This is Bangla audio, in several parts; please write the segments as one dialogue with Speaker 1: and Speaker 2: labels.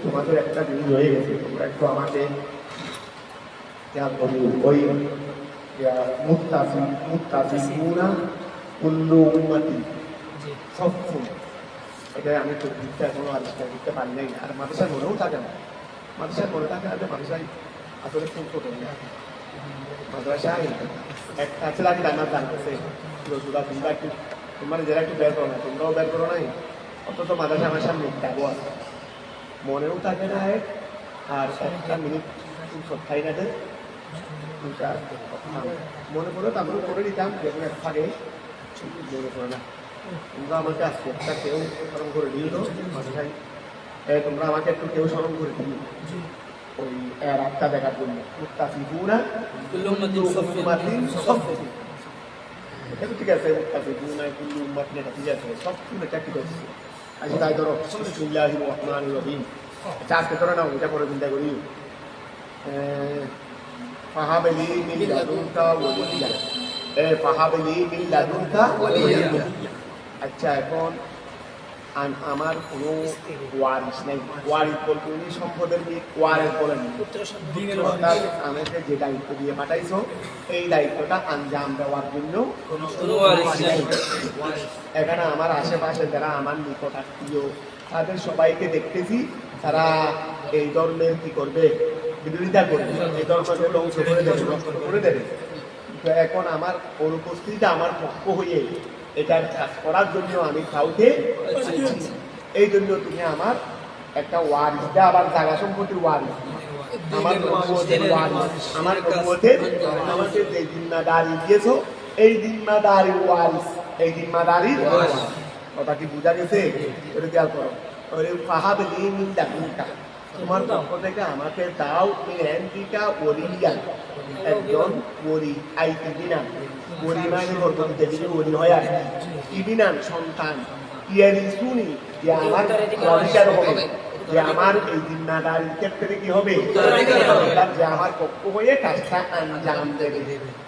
Speaker 1: তোমাদের একটা জিনিস রয়ে গেছে, তোমরা একটু আমাকে ওই মুত্তাসিমুনা কুল্লু উম্মতি সফফুন, এটাই আমি তো দিকটা এখনো আবিষ্কার করতে পারি নাই। আর মানুষের মনেও থাকে না, মানুষের মনে থাকে না যে মানুষের আসলে খুব ছোটো মাদ্রাসায় একটা ছেলে আমি রান্নার জানতেছে রসুদা, তোমরা একটু তোমার যারা একটু বের করো না, তোমরাও বের করো নাই, অন্তত মাদ্রাসা আমার সামনে যাবো আছে, মনেও থাকে না আর একটা মিনিট সত্যাই না দেয় মনে পড়ে তো আমরা করে দিতাম, যেমন এক ফাঁকে মনে পড়ে না। তোমরা আমাকে আজকে একটা কেউ স্মরণ করে দিও তো মাদ্রাসায়, তোমরা আমাকে একটু কেউ স্মরণ করে দিও ওই রাতটা দেখার জন্য। মুত্তাসিফুনা কুল্লু উম্মাতিন সফফুন, এটা তো ঠিক আছে, মুত্তাসিফুনা কুল্লু উম্মাতিন এটা ঠিক আছে, সফফুন এটা ঠিক আছে। আচ্ছা তাই ধরো বিসমিল্লাহির রহমানির রহিম, আচ্ছা আজকে ধরো না ওইটা করে চিন্তা করি। ফাহাবলি মিন লাদুনকা ওয়ালিয়্যা, ফাহাবলি মিন লাদুনকা ওয়ালিয়্যা। আচ্ছা এখন আমার কোনো ওয়ারিস নাই, ওয়ারিস বলতে উনি সম্পদের ওয়ারিস বলেন, আমাকে যে দায়িত্ব দিয়ে পাঠাইছো এই দায়িত্বটা আঞ্জাম দেওয়ার জন্য এখানে আমার আশেপাশে যারা আমার নিকট আত্মীয় তাদের সবাইকে দেখতেছি তারা এই ধর্মের কি করবে, বিরোধিতা করবে, এই ধর্মের ধ্বংস করে দেবে, নষ্ট করে দেবে। তো এখন আমার অনুপস্থিতিতে আমার পক্ষ হয়ে এটার কাজ করার জন্য আমি কাউকে এই জন্য তুমি আমার একটা ওয়ারিসটা আবার জায়গা সম্পত্তির ওয়ারিস, আমার আমার আমাকে যে জিম্মাদারি দিয়েছো এই জিম্মাদারির ওয়ারিস, এই জিম্মাদারির কথা কি বোঝা গেছে? এটা খেয়াল করো। ফাহাবলি মিন লাদুনকা, তোমার পক্ষ থেকে আমাকে দাও মিনকা ওলিয়ান, একজন ওলি, আই ইবিনান, ওলি মানে পরবর্তীতে যিনি ওলি হয় আর ইবিনান সন্তান, ইয়ারিসুনি যে আমার অধিকার হবে, যে আমার এই জিম্মাদারির ক্ষেত্রে কি হবে, যে আমার পক্ষ হয়ে কাজটা আঞ্জাম দেবে,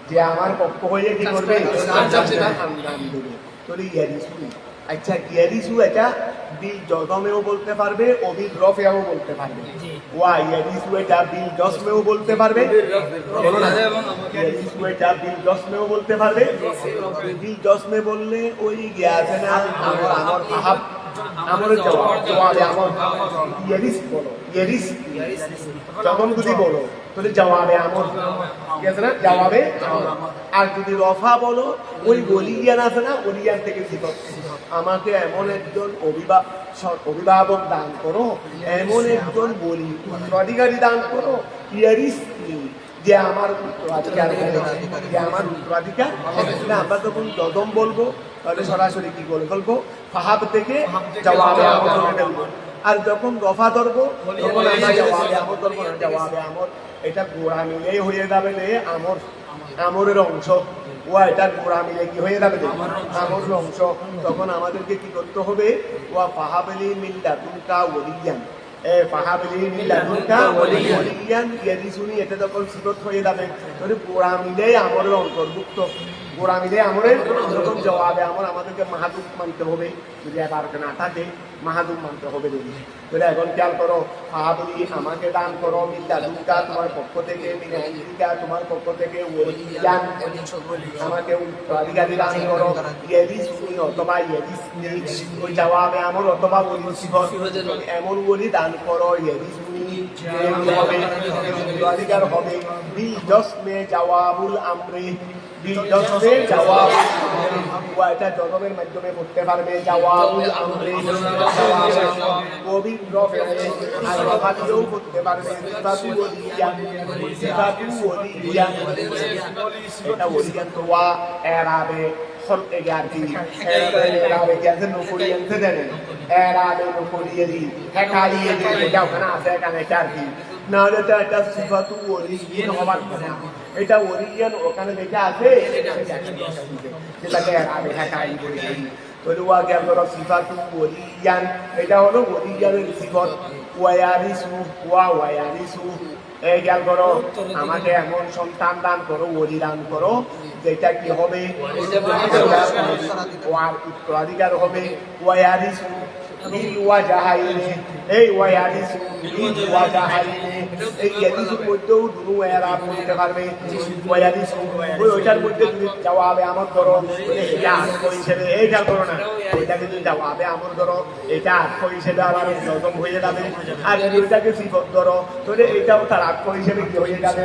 Speaker 1: যে আমার পক্ষ হয়ে কি করবে আঞ্জাম দেবে। তাহলে ইয়ারিসুনি, আচ্ছা ইয়ারিসু এটা বিল জজমেও বলতে পারবে, অবিল রফেও বলতে পারবে। ওয়া ইয়ারিসু এটা বিল জজমেও বলতে পারবে, ইয়ারিসু এটা বিল জজমেও বলতে পারবে। বিল জজমে বললে ওই গিয়া আছে না আমার ফাহাব আমরে জওয়াবে আমর ইয়ারিস বলো, ইয়ারিস যখন যদি বলো তাহলে জওয়াবে আমর কি আছে না, জওয়াবে আমর। আর যদি রফা বলো ওই ওলিয়ান আছে না, ওলিয়ান থেকে সিফত, আমাকে এমন একজন অভিভাবক দান করো, এমন একজন বলি উত্তরাধিকারী দান করো, ইয়ারিস যে আমার উত্তরাধিকার, যে আমার উত্তরাধিকার। আমরা যখন যদম বলবো তাহলে সরাসরি কি করে ফেলবো, ফাহাব থেকে জওয়াবে আমর ধরে ফেলবো। আর যখন রফা ধরবো তখন আমরা জওয়াবে আমর ধরবো না, জওয়াবে আমর এটা গোড়া মিলেই হয়ে যাবে রে আমর, আমরের অংশ। ও এটা গোড়া মিলে কি হয়ে যাবে আমরের অংশ। তখন আমাদেরকে কি করতে হবে, ওয়া ফাহাবলি মিন লাদুনকা ওলিয়ান, ফাহাবলি মিন লাদুনকা ওলিয়ান ইয়ারিসুনি, এটা যখন সিফত হয়ে যাবে তাহলে গোড়া মিলেই আমরের অন্তর্ভুক্ত, গোড়া মিলে আমরের যখন জওয়াবে আমর আমাদেরকে মাহাদুম মানতে হবে, যদি এবার না থাকে মাহাদুম মানতে হবে। যদি তাহলে এখন খেয়াল করো, ফাহাবলি আমাকে দান করো মিন লাদুনকা তোমার পক্ষ থেকে, মিন ইনদিকা তোমার পক্ষ থেকে, ওলিয়ান আমাকে উত্তরাধিকারী দান করো, ইয়ারিসুনি অথবা ইয়ারিসনি ওই জওয়াবে আমর অথবা ওলি সিফত, এমন ওলি দান করো ইয়ারিসুনি হবে উত্তরাধিকার হবে। বিল জসমে জওয়াবুল আমরি, বিল জসমে জওয়াব, এটা জজমের মাধ্যমে করতে পারবে, জওয়াবুল আমরি কবির রফে আর রফা দিয়েও করতে পারবে, সিফাতু ওলিয়ান, সিফাতু ওলিয়ান, এটা ওলিয়ান তো ওয়া এরাবে খলকে গার্দি, এরাবে কেন নকরিয়ান তে দেন, এরাবে নকরিয়ালি হেকালিয়ে দিয়ে এটা ওখানে আছে, এখানে গার্দি না হলে তো এটা সিফাতু ওলিয়ান হবার কথা, এটা ওলিয়ান ওখানে দেখে আছে যেটাকে এরাবে হেকালি বলে। তাহলে ওয়া গেল সিফাতু ওলিয়ান, এটা হলো ওলিয়ানের সিফত। ওয়ারিসু, ওয়া ওয়ারিসু, এই গেল করো আমাকে এমন সন্তান দান করো, ওলি দান করো যেটা কি হবে, উত্তরাধিকার হবে। ওয়ারিসু বিল ওয়াজাহাইনে এই ওয়ায়াদিস বিল ওয়াজাহাইনে এই ইয়াদিসের মধ্যেও দুরু এরাব করতে পারবে ওয়ায়াদিস ওইটার মধ্যে তুমি জবাবে আমল করো এটা আর্থ হিসেবে এইটা করো না ওইটাকে তুমি জবাবে আমল করো এটা আর্থ হিসেবে আবার নজম হয়ে যাবে আর এটাকে সিফত ধরো তাহলে এটাও তার আর্থ হিসেবে কি হয়ে যাবে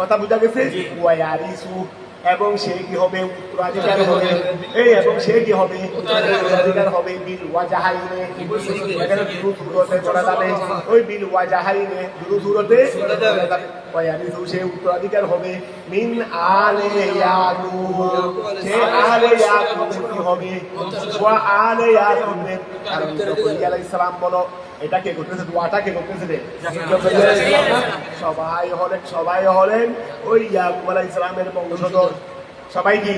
Speaker 1: কথা বুঝা গেছে ওয়ায়াদিসু এবং সে কি হবে উত্তরাধিকার হবে এই এবং সে কি হবে উত্তরাধিকার হবে বিল ওয়াজাহাইনে এখানে দুরু সুরতে পড়া যাবে ওই বিল ওয়াজাহাইনে দুরু সুরতে পড়া যাবে ওয়ায়ারিসু সে উত্তরাধিকার হবে মিন আলে ইয়াকুব সে আলে ইয়াকুব কি হবে ওয়া আলে ইয়াকুব কারণ নবী আলাইহিস সালাম বলো এটা কে করতেছে দোয়াটা কে করতেছে রে সবাই হলেন ওই ইয়াকুব আলাইহিস সালামের বংশধর সবাই কি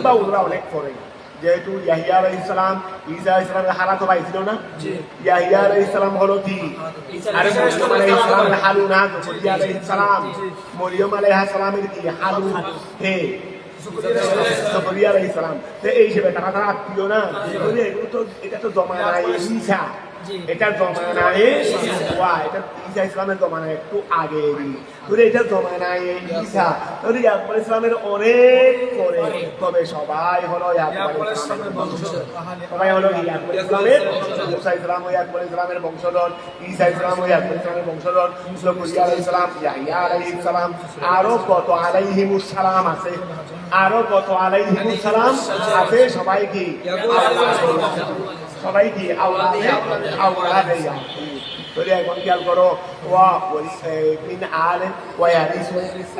Speaker 1: বা ওরা অনেক পরে যেহেতু ইয়াহিয়া আলাইহিস সালাম ঈসা আলাইহিস সালামের হারাতো ভাই ছিল না ইয়াহিয়া আলাইহিস সালাম হলো কি আরে মরিয়ম আলাইহিস সালামের হালু না জকরিয়া আলাইহিস সালাম মরিয়ম আলাইহিস সালামের কি হালু হে জকরিয়া আলাইহিস সালাম তো এই হিসেবে তারা আত্মীয় না এগুলো তো এটা তো জমানায় ঈসা এটা জমানায় এটা ঈসা ইসলামের জমানায় একটু আগে এটা জমানায় ঈসা ইয়াকুব ইসলামের অনেক পরে তবে সবাই হলো সবাই হলো ইয়াকুব ইসলামের মুসা ইসলাম ইয়াকুব ইসলামের বংশধর ঈসা ইসলাম ইয়াকুব ইসলামের বংশধর জকরিয়া আলাইহিস সালাম ইয়াহইয়া আলাইহিস সালাম আরো কত আলাইহিমুস সালাম আছে সবাই কি আওলাদে ইয়াকুব এখন খেয়াল করো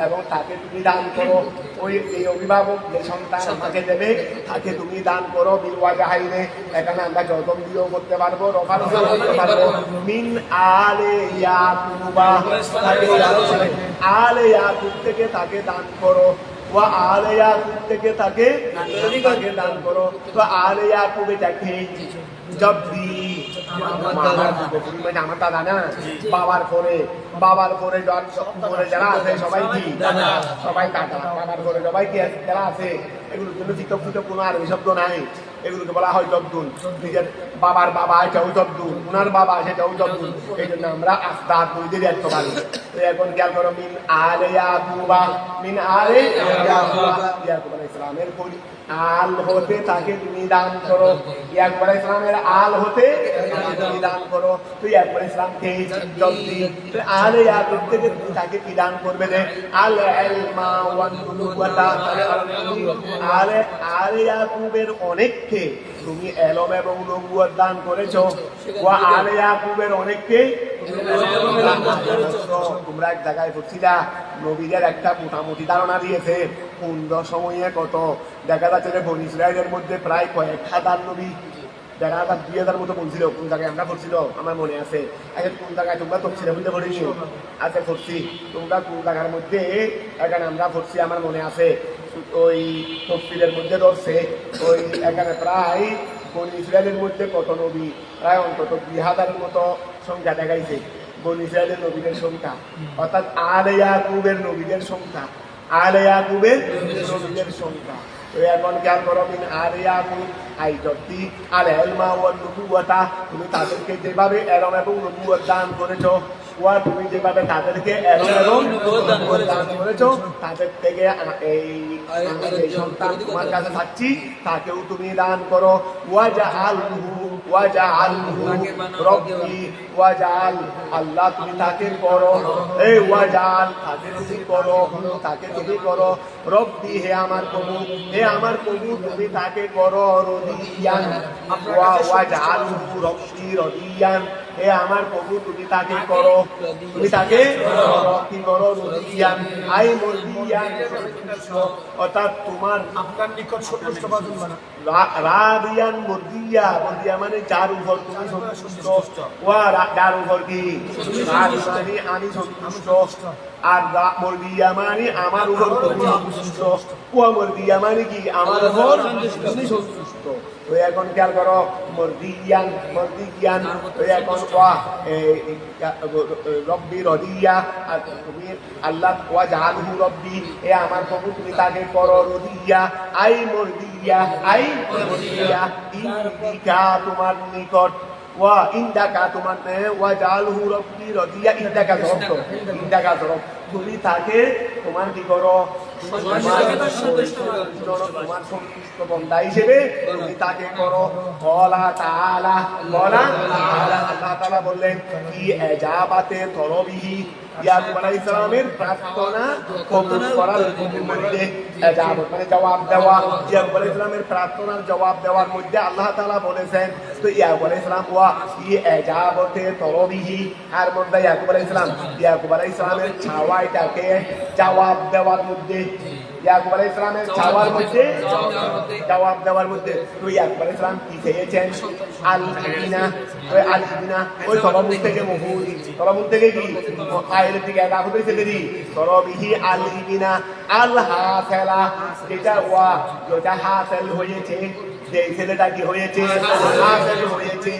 Speaker 1: এবং তাকে তুমি দান করো ওই এই অভিভাবক যে সন্তান আমাকে দেবে তাকে তুমি দান করো বিল ওয়াজাহাইনে এখানে আমরা যতন দিয়েও করতে পারবো রফার করতে পারবো মিন আলে ইয়াকুবা আলে ইয়াকুব থেকে তাকে দান করো ওয়া আলে ইয়াকুব থেকে তাকে দান করো তো আলে ইয়াকুব এটাকে জব্দি আমার দাদা না বাবার পরে যারা আছে সবাই কি সবাই কাটা বাবার পরে সবাই কি যারা আছে এগুলোর জন্য চিতক কোনো আরবি শব্দ নাই এগুলোকে বলা হয় জব্দুল নিজের বাবার বাবা এটাও জব্দুল উনার বাবা সেটাও জব্দুল এই জন্য আমরা আস্তাদ দুইতে দেখতে পারি এখন খেয়াল করো মিন আলে ইয়াকুবা ইয়াকুব আলাইহিস সালামের আল হতে তাকে তুমি দান করো ইয়াকুব আলাইহিস সালামের আল হতে তুমি দান করো তো ইয়াকুব আলাইহিস সালামকে জলদি আলে ইয়াকুব থেকে তুমি তাকে কি দান করবে রে আল ইলমা ওয়ান নুবুওয়াতা আলে ইয়াকুবের অনেককে তুমি এলম এবং নবুয়ত দান করেছো ওয়া আলে ইয়াকুবের অনেককে তোমরা এক জায়গায় পড়ছিলা নবীদের একটা মোটামুটি ধারণা দিয়েছে পূর্ণ সময়ে কত দেখা যাচ্ছে যে বনী ইসরাইলের মধ্যে প্রায় কয়েক হাজার নবী দেখা যাক 2000 মতো বলছিল কোন জায়গায় আমরা পড়ছিল আমার মনে আছে এখন কোন জায়গায় তোমরা তফসিলের মধ্যে পড়েছি আচ্ছা পড়ছি তোমরা কোন জায়গার মধ্যে এখানে আমরা পড়ছি আমার মনে আছে ওই তফসিলের মধ্যে ধরছে ওই এখানে প্রায় বনী ইসরাইলের মধ্যে কত নবী প্রায় অন্তত 2000-এর মতো সংখ্যা দেখাইছে বনী ইসরাইলের নবীদের সংখ্যা অর্থাৎ আলে ইয়াকুবের নবীদের সংখ্যা তো এখন খেয়াল করো মিন আলে ইয়াকুব আই জব্দি আল ইলমা ওয়ান নুবুওয়াতা তুমি তাদেরকে যেভাবে এলম এবং নবুয়ত দান করেছো ওয়া তুমি যেভাবে তাদেরকে এলম এবং নবুয়ত দান করেছো তাদের থেকে এই সন্তান তোমার কাছে থাকছি তাকেও তুমি দান করো ওয়াজআলহু রব্বি ওয়াজআল আল্লাহ তুমি তাকে করো এই ওয়াজআল তাকে তুমি করো রব্বি হে আমার প্রভু তুমি তাকে করো রদিয়ান ওয়াজআলহু রব্বি রদিয়ান হে আমার প্রভু তুমি তাকে করো কি করো রদিয়ান আই মরদিয়ান অর্থাৎ তোমার আপনার নিকট সন্তুষ্ট বানা রাদিয়ান মরদিয়া মানে যার উপর তুমি সন্তুষ্ট ওয়া যার উপর কি রাদি আমি সন্তুষ্ট আর মরদিয়া মানে আমার উপর তুমি সন্তুষ্ট ওয়া মরদিয়া মানে কি আমার উপর তুমি সন্তুষ্ট ধরত ওই এখন খেয়াল করো মর্দিয়ান ওই এখন ওয়া রব্বি রদিয়া আর তুমি আল্লাহ ওয়া জাহালহু রব্বি এ আমার প্রভু তুমি তাকে করো রদিয়া আই মর্দিয়া ইন্দিকা তোমার নিকট ওয়া ইন্দাকা তোমার ওয়া জাহালহু রব্বি রদিয়া ইন্দাকা ধরত তুমি তাকে তোমার কি করো তোমার সন্তুষ্ট বান্দা হিসেবে তুমি তাকে করো বলা তাআলা আল্লাহ তাআলা বললেন কি এজাবাতে তরবিহি ইয়াকুব আলাইহিস সালামের প্রার্থনা কবুল করার মধ্যে এজাবত মানে জবাব দেওয়া ইয়াকুব আলাইহিস সালামের প্রার্থনার জবাব দেওয়ার মধ্যে আল্লাহ তাআলা বলেছেন তো ইয়াকুব আলাইহিস সালাম ওয়া কি এজাবতে তরবিহি আর মধ্যে ইয়াকুব আলাইহিস সালামের চাওয়াটাকে জবাব দেওয়ার মধ্যে ইয়াকুব আলাইহিস সালামের জবাব দেওয়ার মধ্যে তো ইয়াকুব আলাইহিস সালাম কি চেয়েছেন আল-ইবিনা ওই তরমুজ থেকে তরমুজ থেকে কি আয়ের দিকে রাখতে ছেড়ে দি তরবিহি আল-ইবিনা আল-হাসালা যেটা হাসিল হয়েছে যে ছেলেটা কি হয়েছে হাসিল হয়েছে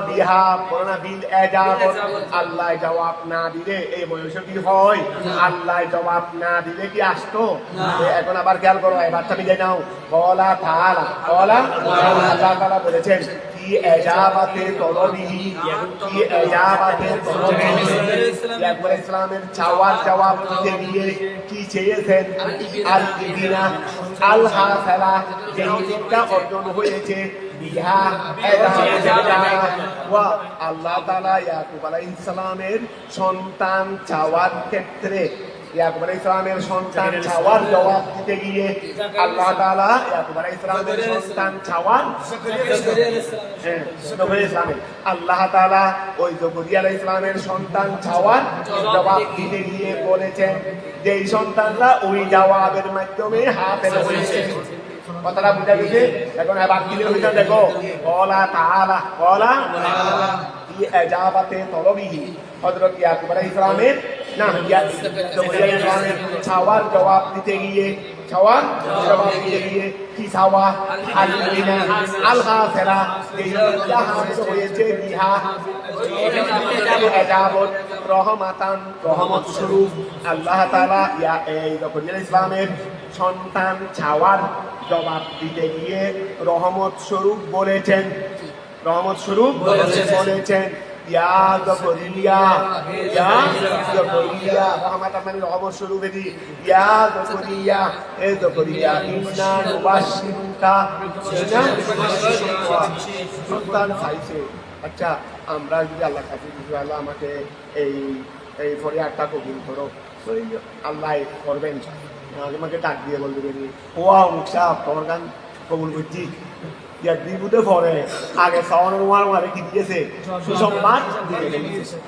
Speaker 1: বিহা কোরআন বিল এজাবত আল্লাহ জবাব না দিলে এই বয়সে কি হয় আল্লাহ জবাব না দিলে কি আসতো এখন আবার খেয়াল করো এই বাচ্চা মিলে নাও বলা তাআলা আল্লাহ তাআলা বলেছেন কি এজাবাতে তরবিহি ইয়াকুব আলাইহিস সালামের চাওয়ার জবাব দিতে গিয়ে কি চেয়েছেন আল-ইবিনা আল-হাসালা যে জিনিসটা অর্জন হয়েছে আল্লাহ তাআলা ইয়াকুব আলাইহিস সালামের সন্তান চাওয়ার ক্ষেত্রে ইয়াকুব আলাইহিস সালামের সন্তান চাওয়ার জবাব দিতে গিয়ে আল্লাহ তাআলা ইয়াকুব আলাইহিস সালামের সন্তান চাওয়ার আল্লাহ তাআলা ওই জকরিয়া আলাইহিস সালামের সন্তান চাওয়ার জবাব দিতে গিয়ে বলেছেন যে এই সন্তানরা ওই জবাবের মাধ্যমে হাফেজ হয়েছে কথাটা বুঝা গেছে এখন বাকি হইতা দেখো বলা তাআলা কি এজাবাতে তরবিহি হযরত ইয়াকুব আলাইহিস সালামের চাওয়ার জবাব দিতে গিয়ে কি চাওয়া আল-ইবিনা আল-হাসালা হয়েছে বিহা এজাবত রহমত স্বরূপ আল্লাহ তাআলা যকরিয়া আলাইহিস সালামের সন্তান চাওয়ার জবাব দিতে গিয়ে রহমত স্বরূপ বলেছেন ইয়া যকরিয়া রহমত মানে রহমত স্বরূপ এদি ইয়া যকরিয়া ইন্না নুবাশশিরুকা সন্তান চাইছে আচ্ছা আমরা যদি আল্লাহর কাছে আল্লাহ আমাকে এই ফরিয়াদটা কবুল করো আল্লাহ করবেন আমাকে ডাক দিয়ে বলবেন ও মুখা তোমার গান কবুল করছি বিপদে পড়ে আগে সাওয়ার কি দিয়েছে সুসংবাদ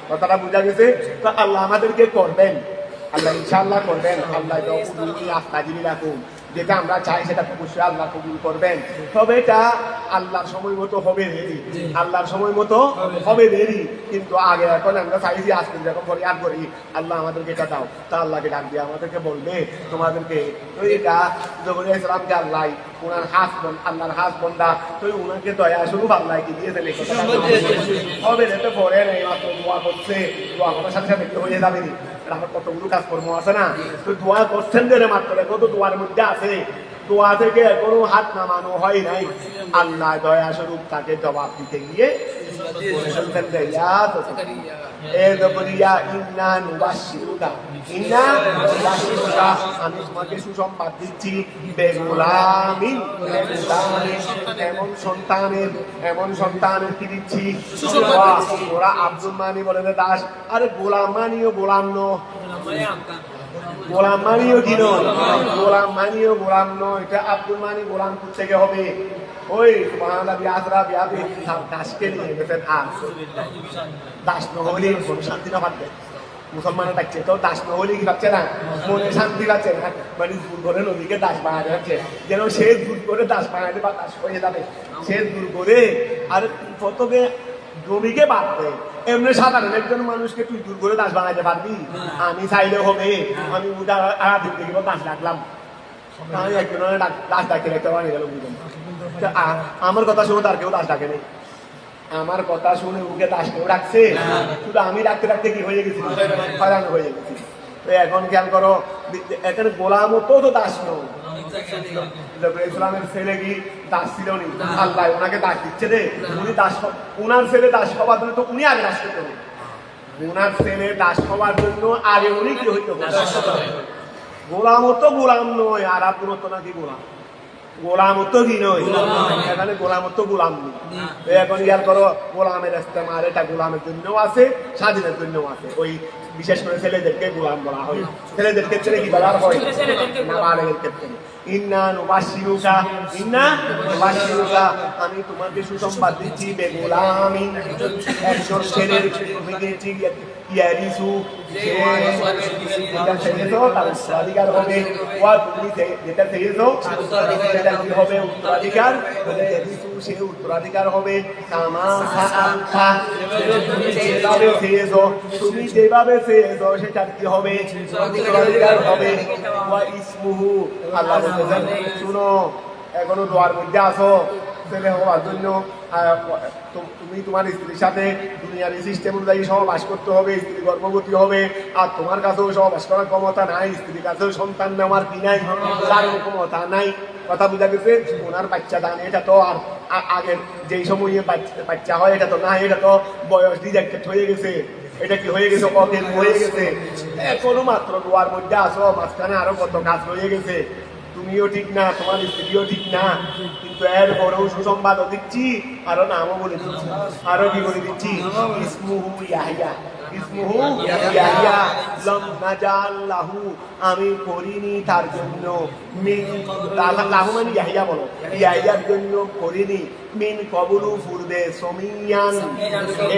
Speaker 1: কথাটা বোঝা গেছে তো আল্লাহ আমাদেরকে করবেন আল্লাহ ইনশাআল্লাহ করবেন আল্লাহ আস্থা দিবি রাখুন যেটা আমরা চাই সেটা অবশ্যই আল্লাহ কবুল করবেন তবে এটা আল্লাহর সময় মতো হবে দেরি কিন্তু আগে এখন আমরা চাইছি আজকে যখন ফরিয়াদ করি আল্লাহ আমাদেরকে এটা দাও তা আল্লাহকে ডাক দিয়ে আমাদেরকে বলবে তোমাদেরকে এটা জকরিয়া আলাইহিস সালামকে আল্লাহ ওনার আল্লাহর হাসবন্দা তো ওনাকে দয়া স্বরূপ আল্লাহ কি দিয়েছেন এই কথাটা হবে যেতে পরে নেই মাত্র দোয়া করছে দোয়া করার সাথে সাথে হয়ে যাবে নি আমার কতগুলো কাজকর্ম আছে না তো দোয়া করছেন যে মাত্র কত দোয়ার মধ্যে আছে দোয়া থেকে কোনো হাত নামানো হয় নাই আল্লাহ দয়া স্বরূপ তাকে জবাব দিতে গিয়ে আমি তোমাকে সুসংবাদ দিচ্ছি এমন সন্তানের কি দিচ্ছি ওরা আব্দুল মানি বলে দাস আরে গোলাম মানিও গোলাম গোলাম নয় এটা আব্দুল মানি গোলাম থেকে হবে ওই দাসকে নিয়ে গেছেন দাস নহলে শান্তি না পাচ্ছে মুসলমানের ডাকছে তো দাস নহলে কি পাচ্ছে না মনে শান্তি পাচ্ছে না মানে ভুল করে নদীকে দাস বানাতে যাচ্ছে যেন সে ভুল করে দাস বানাতে বা দাস হয়ে যাবে সে ভুল করে আর প্রথমে জমিকে বাদ দেয় এমনি সাধারণ একজন মানুষকে তুই দূর করে দাস বানাইতে পারবি আমি চাইলে হবে আমি দাস রাখলাম আমি একজনের লাশ ডাকে রেখে পারি গেল বুঝলাম। আমার কথা শুনে তার কেউ লাশ ডাকে নেই, আমার কথা শুনে ওকে দাস কেউ ডাকছে, শুধু আমি ডাকতে ডাকতে কি হয়ে গেছি, হয়রান হয়ে গেছি। তো এখন খেয়াল করো, এখানে গোলামও তো দাস নয়, ইসলামের ছেলে কি দাস ছিল নি? আল্লাহ ওনাকে দাস দিচ্ছে রে, উনি দাস, উনার ছেলে দাস হওয়ার জন্য তো উনি আগে দাস করতে হবে, উনার ছেলে দাস হওয়ার জন্য আগে উনি কি হইতে হবে? গোলামও তো গোলাম নয়, আর আপনার তো নাকি গোলাম, গোলামত্ব কি নয়, এখানে গোলামত্ব গোলাম নেই। এখন ইয়ার করো, গোলামের ইস্তেমাল এটা গোলামের জন্য আছে, স্বাধীনের জন্য আছে। ওই বিশেষ করে ছেলেদেরকে গোলাম বলা হয়, ছেলেদের ক্ষেত্রে কি বলা হয়? নাবালেগের ক্ষেত্রে ইন্না নুবাশশিরুকা, ইন্না নুবাশশিরুকা, আমি তোমাকে সুসংবাদ দিচ্ছি বেগোলামিন, একজন ছেলের তুমি দিয়েছি ইয়ারিসু, যেটা চেয়েছো তার উত্তরাধিকার হবে, ওয়া তুমি যেটা চেয়েছো সেটা কি হবে? উত্তরাধিকার, সে উত্তরাধিকার হবে। কামা সাআলতা, তুমি যেভাবে চেয়েছো, তুমি যেভাবে চেয়েছো সেটা কি হবে? উত্তরাধিকার হবে। ওয়া ইসমুহু, আল্লাহ বলতেছেন শুনো, এখনো দোয়ার মধ্যে আসো ছেলে হওয়ার জন্য, তুমি তোমার স্ত্রীর সাথে দুনিয়ার সিস্টেম অনুযায়ী সহবাস করতে হবে, স্ত্রী গর্ভবতী হবে, আর তোমার কাছেও সহবাস করার ক্ষমতা নাই, স্ত্রীর কাছেও সন্তান নেওয়ার কি নাই, তার ক্ষমতা নাই। কথা বুঝা গেছে? ওনার বাচ্চা দান, এটা তো আর আগের যেই সময়ে বাচ্চা হয় এটা তো না, এটা তো বয়স ডিজেক্টেড হয়ে গেছে, এটা কি হয়ে গেছে? অকেল হয়ে গেছে। এখনো মাত্র দোয়ার মধ্যে আসো, মাঝখানে আরো কত কাজ রয়ে গেছে, তুমিও ঠিক না, তোমার স্ত্রীও ঠিক না, কিন্তু এর বড় সুসংবাদ দিচ্ছি, আরো নামও বলে দিচ্ছি, আরো কি বলে দিচ্ছি? ইসমুহু ইয়াহইয়া, ইসমুহু ইয়াহইয়া, লাম নাজাল লাহু, আমি করিনি তার জন্য, মিন লাহু মানে ইয়াহইয়া বলো, ইয়াহইয়ার জন্য করিনি, মিন কবুলু পূর্বে সমিয়ান,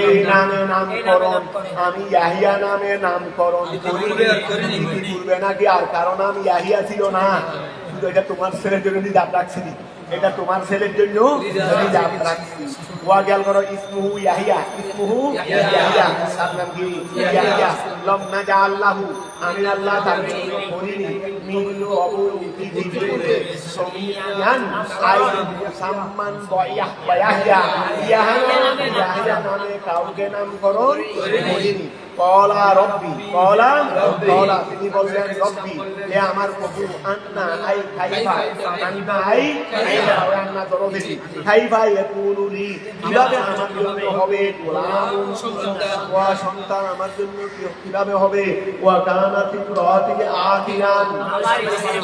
Speaker 1: এই নামে নামকরণ, আমি ইয়াহইয়া নামে নামকরণ করিনি পূর্বে নাকি, আর কারণ আমি ইয়াহইয়া ছিল না, এটা তোমার ছেলের জন্য রিজার্ভ রাখছি, এটা তোমার ছেলের জন্য রিজার্ভ রাখছি। ওয়া গেল করো ইসমুহু ইয়াহইয়া, ইসমুহু ইয়াহইয়া, তার নাম কি? ইয়াহইয়া। লাম নাজাল লাহু, আমি আল্লাহ তাকে করিনি, মিন কবুলু সমিয়ান, আই মুসাম্মান ইয়াহইয়া, ইয়াহইয়া নামে কাউকে নামকরণ করিনি। কলা রব্বি, কলা তিনি বললেন রব্বি, হে আমার প্রভু, আন্না আই খাইফা, আন্না আই খাইফা, আন্না দরদি খাইফা ইয়াকুনু লি, কিভাবে আমার জন্য হবে গোলাম, ওয়া সন্তান আমার জন্য কিভাবে হবে? ওয়া কানাতি রাতি আখিরান,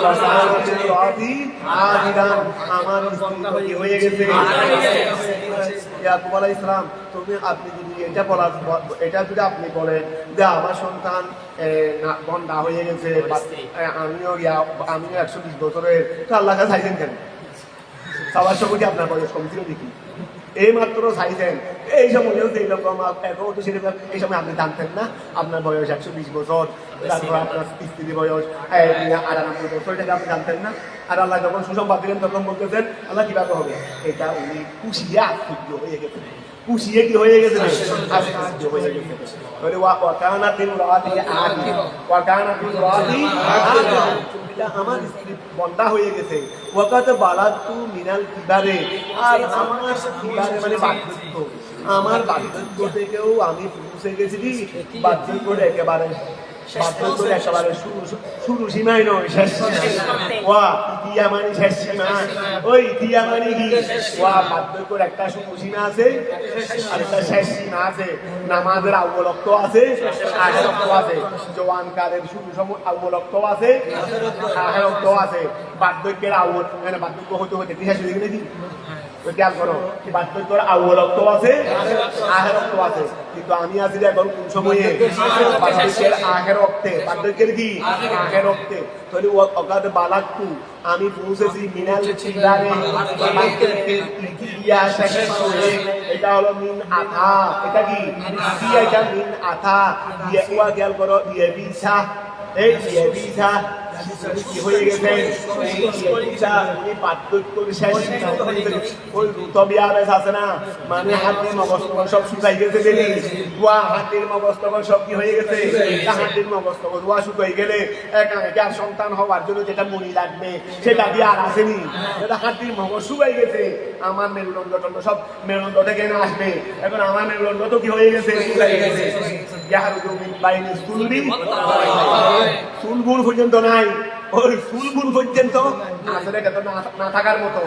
Speaker 1: ওয়া কানাতি রাতি আখিরান, আমার স্ত্রী কি হয়ে গেছে? ইয়াকুব আলাইহিস সালাম, তুমি আপনি যদি এটা যদি আপনি বলেন যে আমার সন্তান বন্ডা হয়ে গেছে, আমিও 120 বছরের, তো আল্লাহ কাছে চাইছেন কেন? সবার সঙ্গে কি আপনার বয়স কম ছিল দেখি? এই মাত্র চাইছেন, এই সময়েও যে এরকম এখন তো সেরকম, এই সময় আপনি জানতেন না আপনার বয়স 120 বছর, তারপর আপনার স্ত্রীর বয়স 98 বছর, এটাকে আপনি জানতেন না। আর আল্লাহ যখন সুসংবাদ দিলেন তখন বলতেছেন আল্লাহ কিভাবে হবে? এটা উনি খুশিয়ে আশ্চর্য হয়ে গেছে, খুশিয়ে কি হয়ে গেছে? আশ্চর্য হয়ে গেছে। আমার স্ত্রী বন্ধা হয়ে গেছে, ওয়াকাত বালাতু মিনাল কিবারে, আর আমার কিবারে মানে বার্ধক্য, আমার বার্ধক্য থেকেও আমি পৌঁছে গেছি, বার্ধক্য একেবারে শুরু সীমায় নয়, শেষ ওয়া ইতিয়া মানে শেষ সীমা, ওই ইতিয়া মানে কি? ওয়া বার্ধক্যের একটা শুরু সীমা আছে আর একটা শেষ সীমা আছে। নামাজের আউয়াল ওয়াক্ত আছে, আখের ওয়াক্ত আছে, জওয়ান কালের শুরু সময় আউয়াল ওয়াক্ত আছে, আখের ওয়াক্ত আছে। বার্ধক্যের আউয়াল মানে বার্ধক্য হতে হতে শেষ হয়ে গেলে কি খেয়াল করো, বার্ধক্যের আউয়াল ওয়াক্ত আছে, আখের ওয়াক্ত আছে, কিন্তু আমি আছি এখন কোন সময়ে? বার্ধক্যের আখের ওয়াক্তে। বার্ধক্যের কি? আখের ওয়াক্তে। তাহলে ওয়াকাত বালাগতু, আমি পৌঁছেছি মিনাল কিবারে, ইয়া শেষ হয়ে, এটা হলো মিন আথা, এটা কি? এটা মিন আথা, ওয়া খেয়াল করো, ইয়েবিসা, এই ইয়েবিসা কি হয়ে গেছে উনি পার্থক্য শেষ ওই রুতবিয়াবেশ আছে না মানে হাতির মগজতক সব শুকাই গেছে দেখি রুয়া হাতির মগজতক সব কি হয়ে গেছে হাতির মগজতক রুয়া শুকাই গেলে একা সন্তান হওয়ার জন্য যেটা মনি লাগবে সেটা দিয়ে আর আসেনি সেটা হাতির মগজ শুকাই গেছে আমার মেরুদণ্ড টন্ড সব মেরুদণ্ড থেকে আসবে এখন আমার মেরুদণ্ড তো কি হয়ে গেছে শুকাই গেছে চুলগুল পর্যন্ত নাই ওই চুলগুল পর্যন্ত আসলে এটা তো না থাকার মতো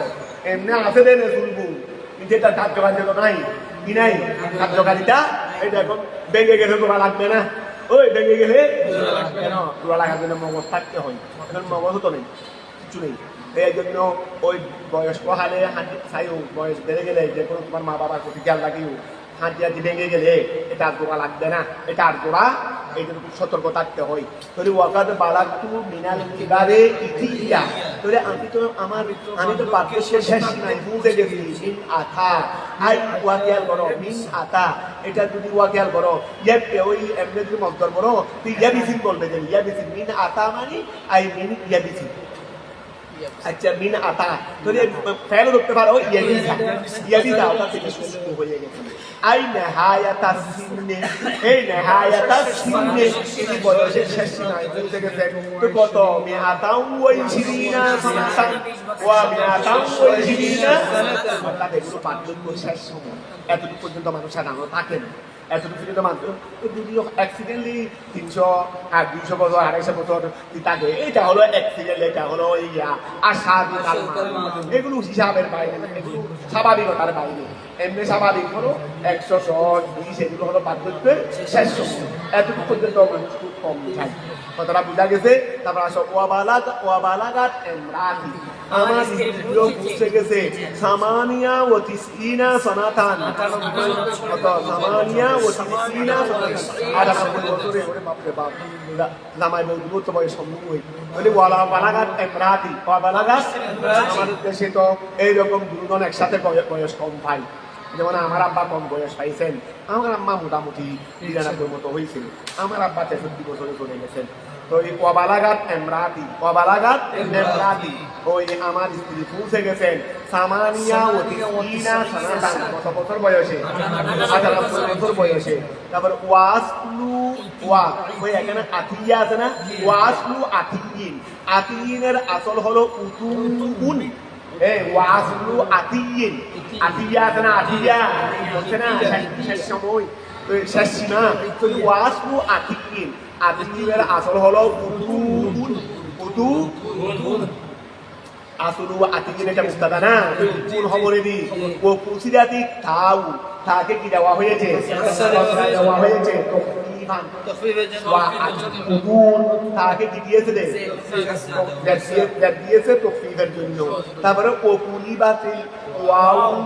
Speaker 1: এমনি আছে দেন চুলগুল কিন্তু এটা কার্যকারিতা তো নাই কি নাই কার্যকারিতা এটা এখন ভেঙে গেলে তোরা লাগবে না ওই ভেঙে গেলে কেন তোরা লাগার জন্য মগজ থাকতে হয় এখন মগজও তো নেই কিছু নেই এই জন্য ওই বয়স্ক হালে হাঁটি চাইও বয়স বেড়ে গেলে যে কোনো তোমার মা বাবার প্রতি খেয়াল রাখিও হাঁটি হাঁটি ভেঙে গেলে এটা আর গোড়া লাগবে না এটা আর গোড়া এই জন্য খুব সতর্ক থাকতে হয় তোর ওয়াকাদ বালাকতু মিনাল কিবারে ইতিয়া তোরে আমি তো পার্থক্যের শেষ নাই বুঝে গেছি মিন আথা আই ওয়াকিয়াল করো মিন আথা এটা যদি ওয়াকিয়াল করো ওই এমনি যদি মন্তর করো তুই ইয়াবিসিন বলবে যে ইয়াবিসিন মিন আথা মানে আই মিন ইয়াবিসিন আচ্ছা মিন আতা তোরে ফেল করতে পারো ইয়াবিসা ওটা থেকে শুরু হয়ে গেছে আই নেহায়াতা সিন্নে এই নেহায়াতা সিন্নে এই বয়সের শেষ নাই বুঝে গেছে তো কত মিআতাউ ওয়া ইশরিনা সানাতান ওয়া মিআতাউ ওয়া ইশরিনা অর্থাৎ এগুলো পাঠ্যক্রম শেষ সময় এতটুকু পর্যন্ত মানুষ সাধারণত থাকেন এতটুকু পর্যন্ত মানুষ যদিও অ্যাক্সিডেন্টলি 300 আর 200 বছর 250 বছর থাকে এটা হলো অ্যাক্সিডেন্ট এটা হলো ইয়া আশাদি এগুলো হিসাবের বাইরে এগুলো স্বাভাবিকতার বাইরে এমনি স্বাভাবিক হলো 100 এগুলো হলো পার্থক্যের শেষ সময় এতটুকু পর্যন্ত মানুষ খুব কম যায় কথাটা বোঝা গেছে তারপর আসো ওয়াবালাগাত এমরাতি আমার স্ত্রীও বুঝতে গেছে সামানিয়া ও তিসিনা সনাতান সামানিয়া ও তিসিনা সনাতান 98 বছরে ওরে বাপরে বাপ জামাই বউ তো বয়স সম্মুখ হই বলে ওয়াবালাগাত এমরাতি ওয়াবালাগাত আমাদের দেশে তো এইরকম দুজন একসাথে বয়স কম পাই যেমন আমার আব্বা কম বয়স পাইছেন আমার আম্মা মোটামুটি 92 মতো হয়েছিল আমার আব্বা 63 বছরে চলে গেছেন তো এই ওয়াবালাগাত এমরাতি ওই আমার স্ত্রী পৌঁছে গেছেন সামানিয়া ও তিসিনা সানাতান কত বছর বয়সে 98 বছর বয়সে তারপর ওই এখানে আতিয়া আছে না ওয়াসলু আতিয়িনের আসল হলো উতুন ওয়াসলু আতিয়া আছে না আতিয়া বলছে না শেষ সময় শেষ সীমা ওয়াসলু আতিয়িনের আসল হলো আসলু আতিয়িন এটা মুস্তাদা না কোন খবরে দি ও কুসিরাতি তাকে কি দেওয়া হয়েছে দেওয়া হয়েছে তাকে কি দিয়েছে দিয়েছে তকফিফের জন্য তারপরে ওকুলিবাতিল ওয়াউল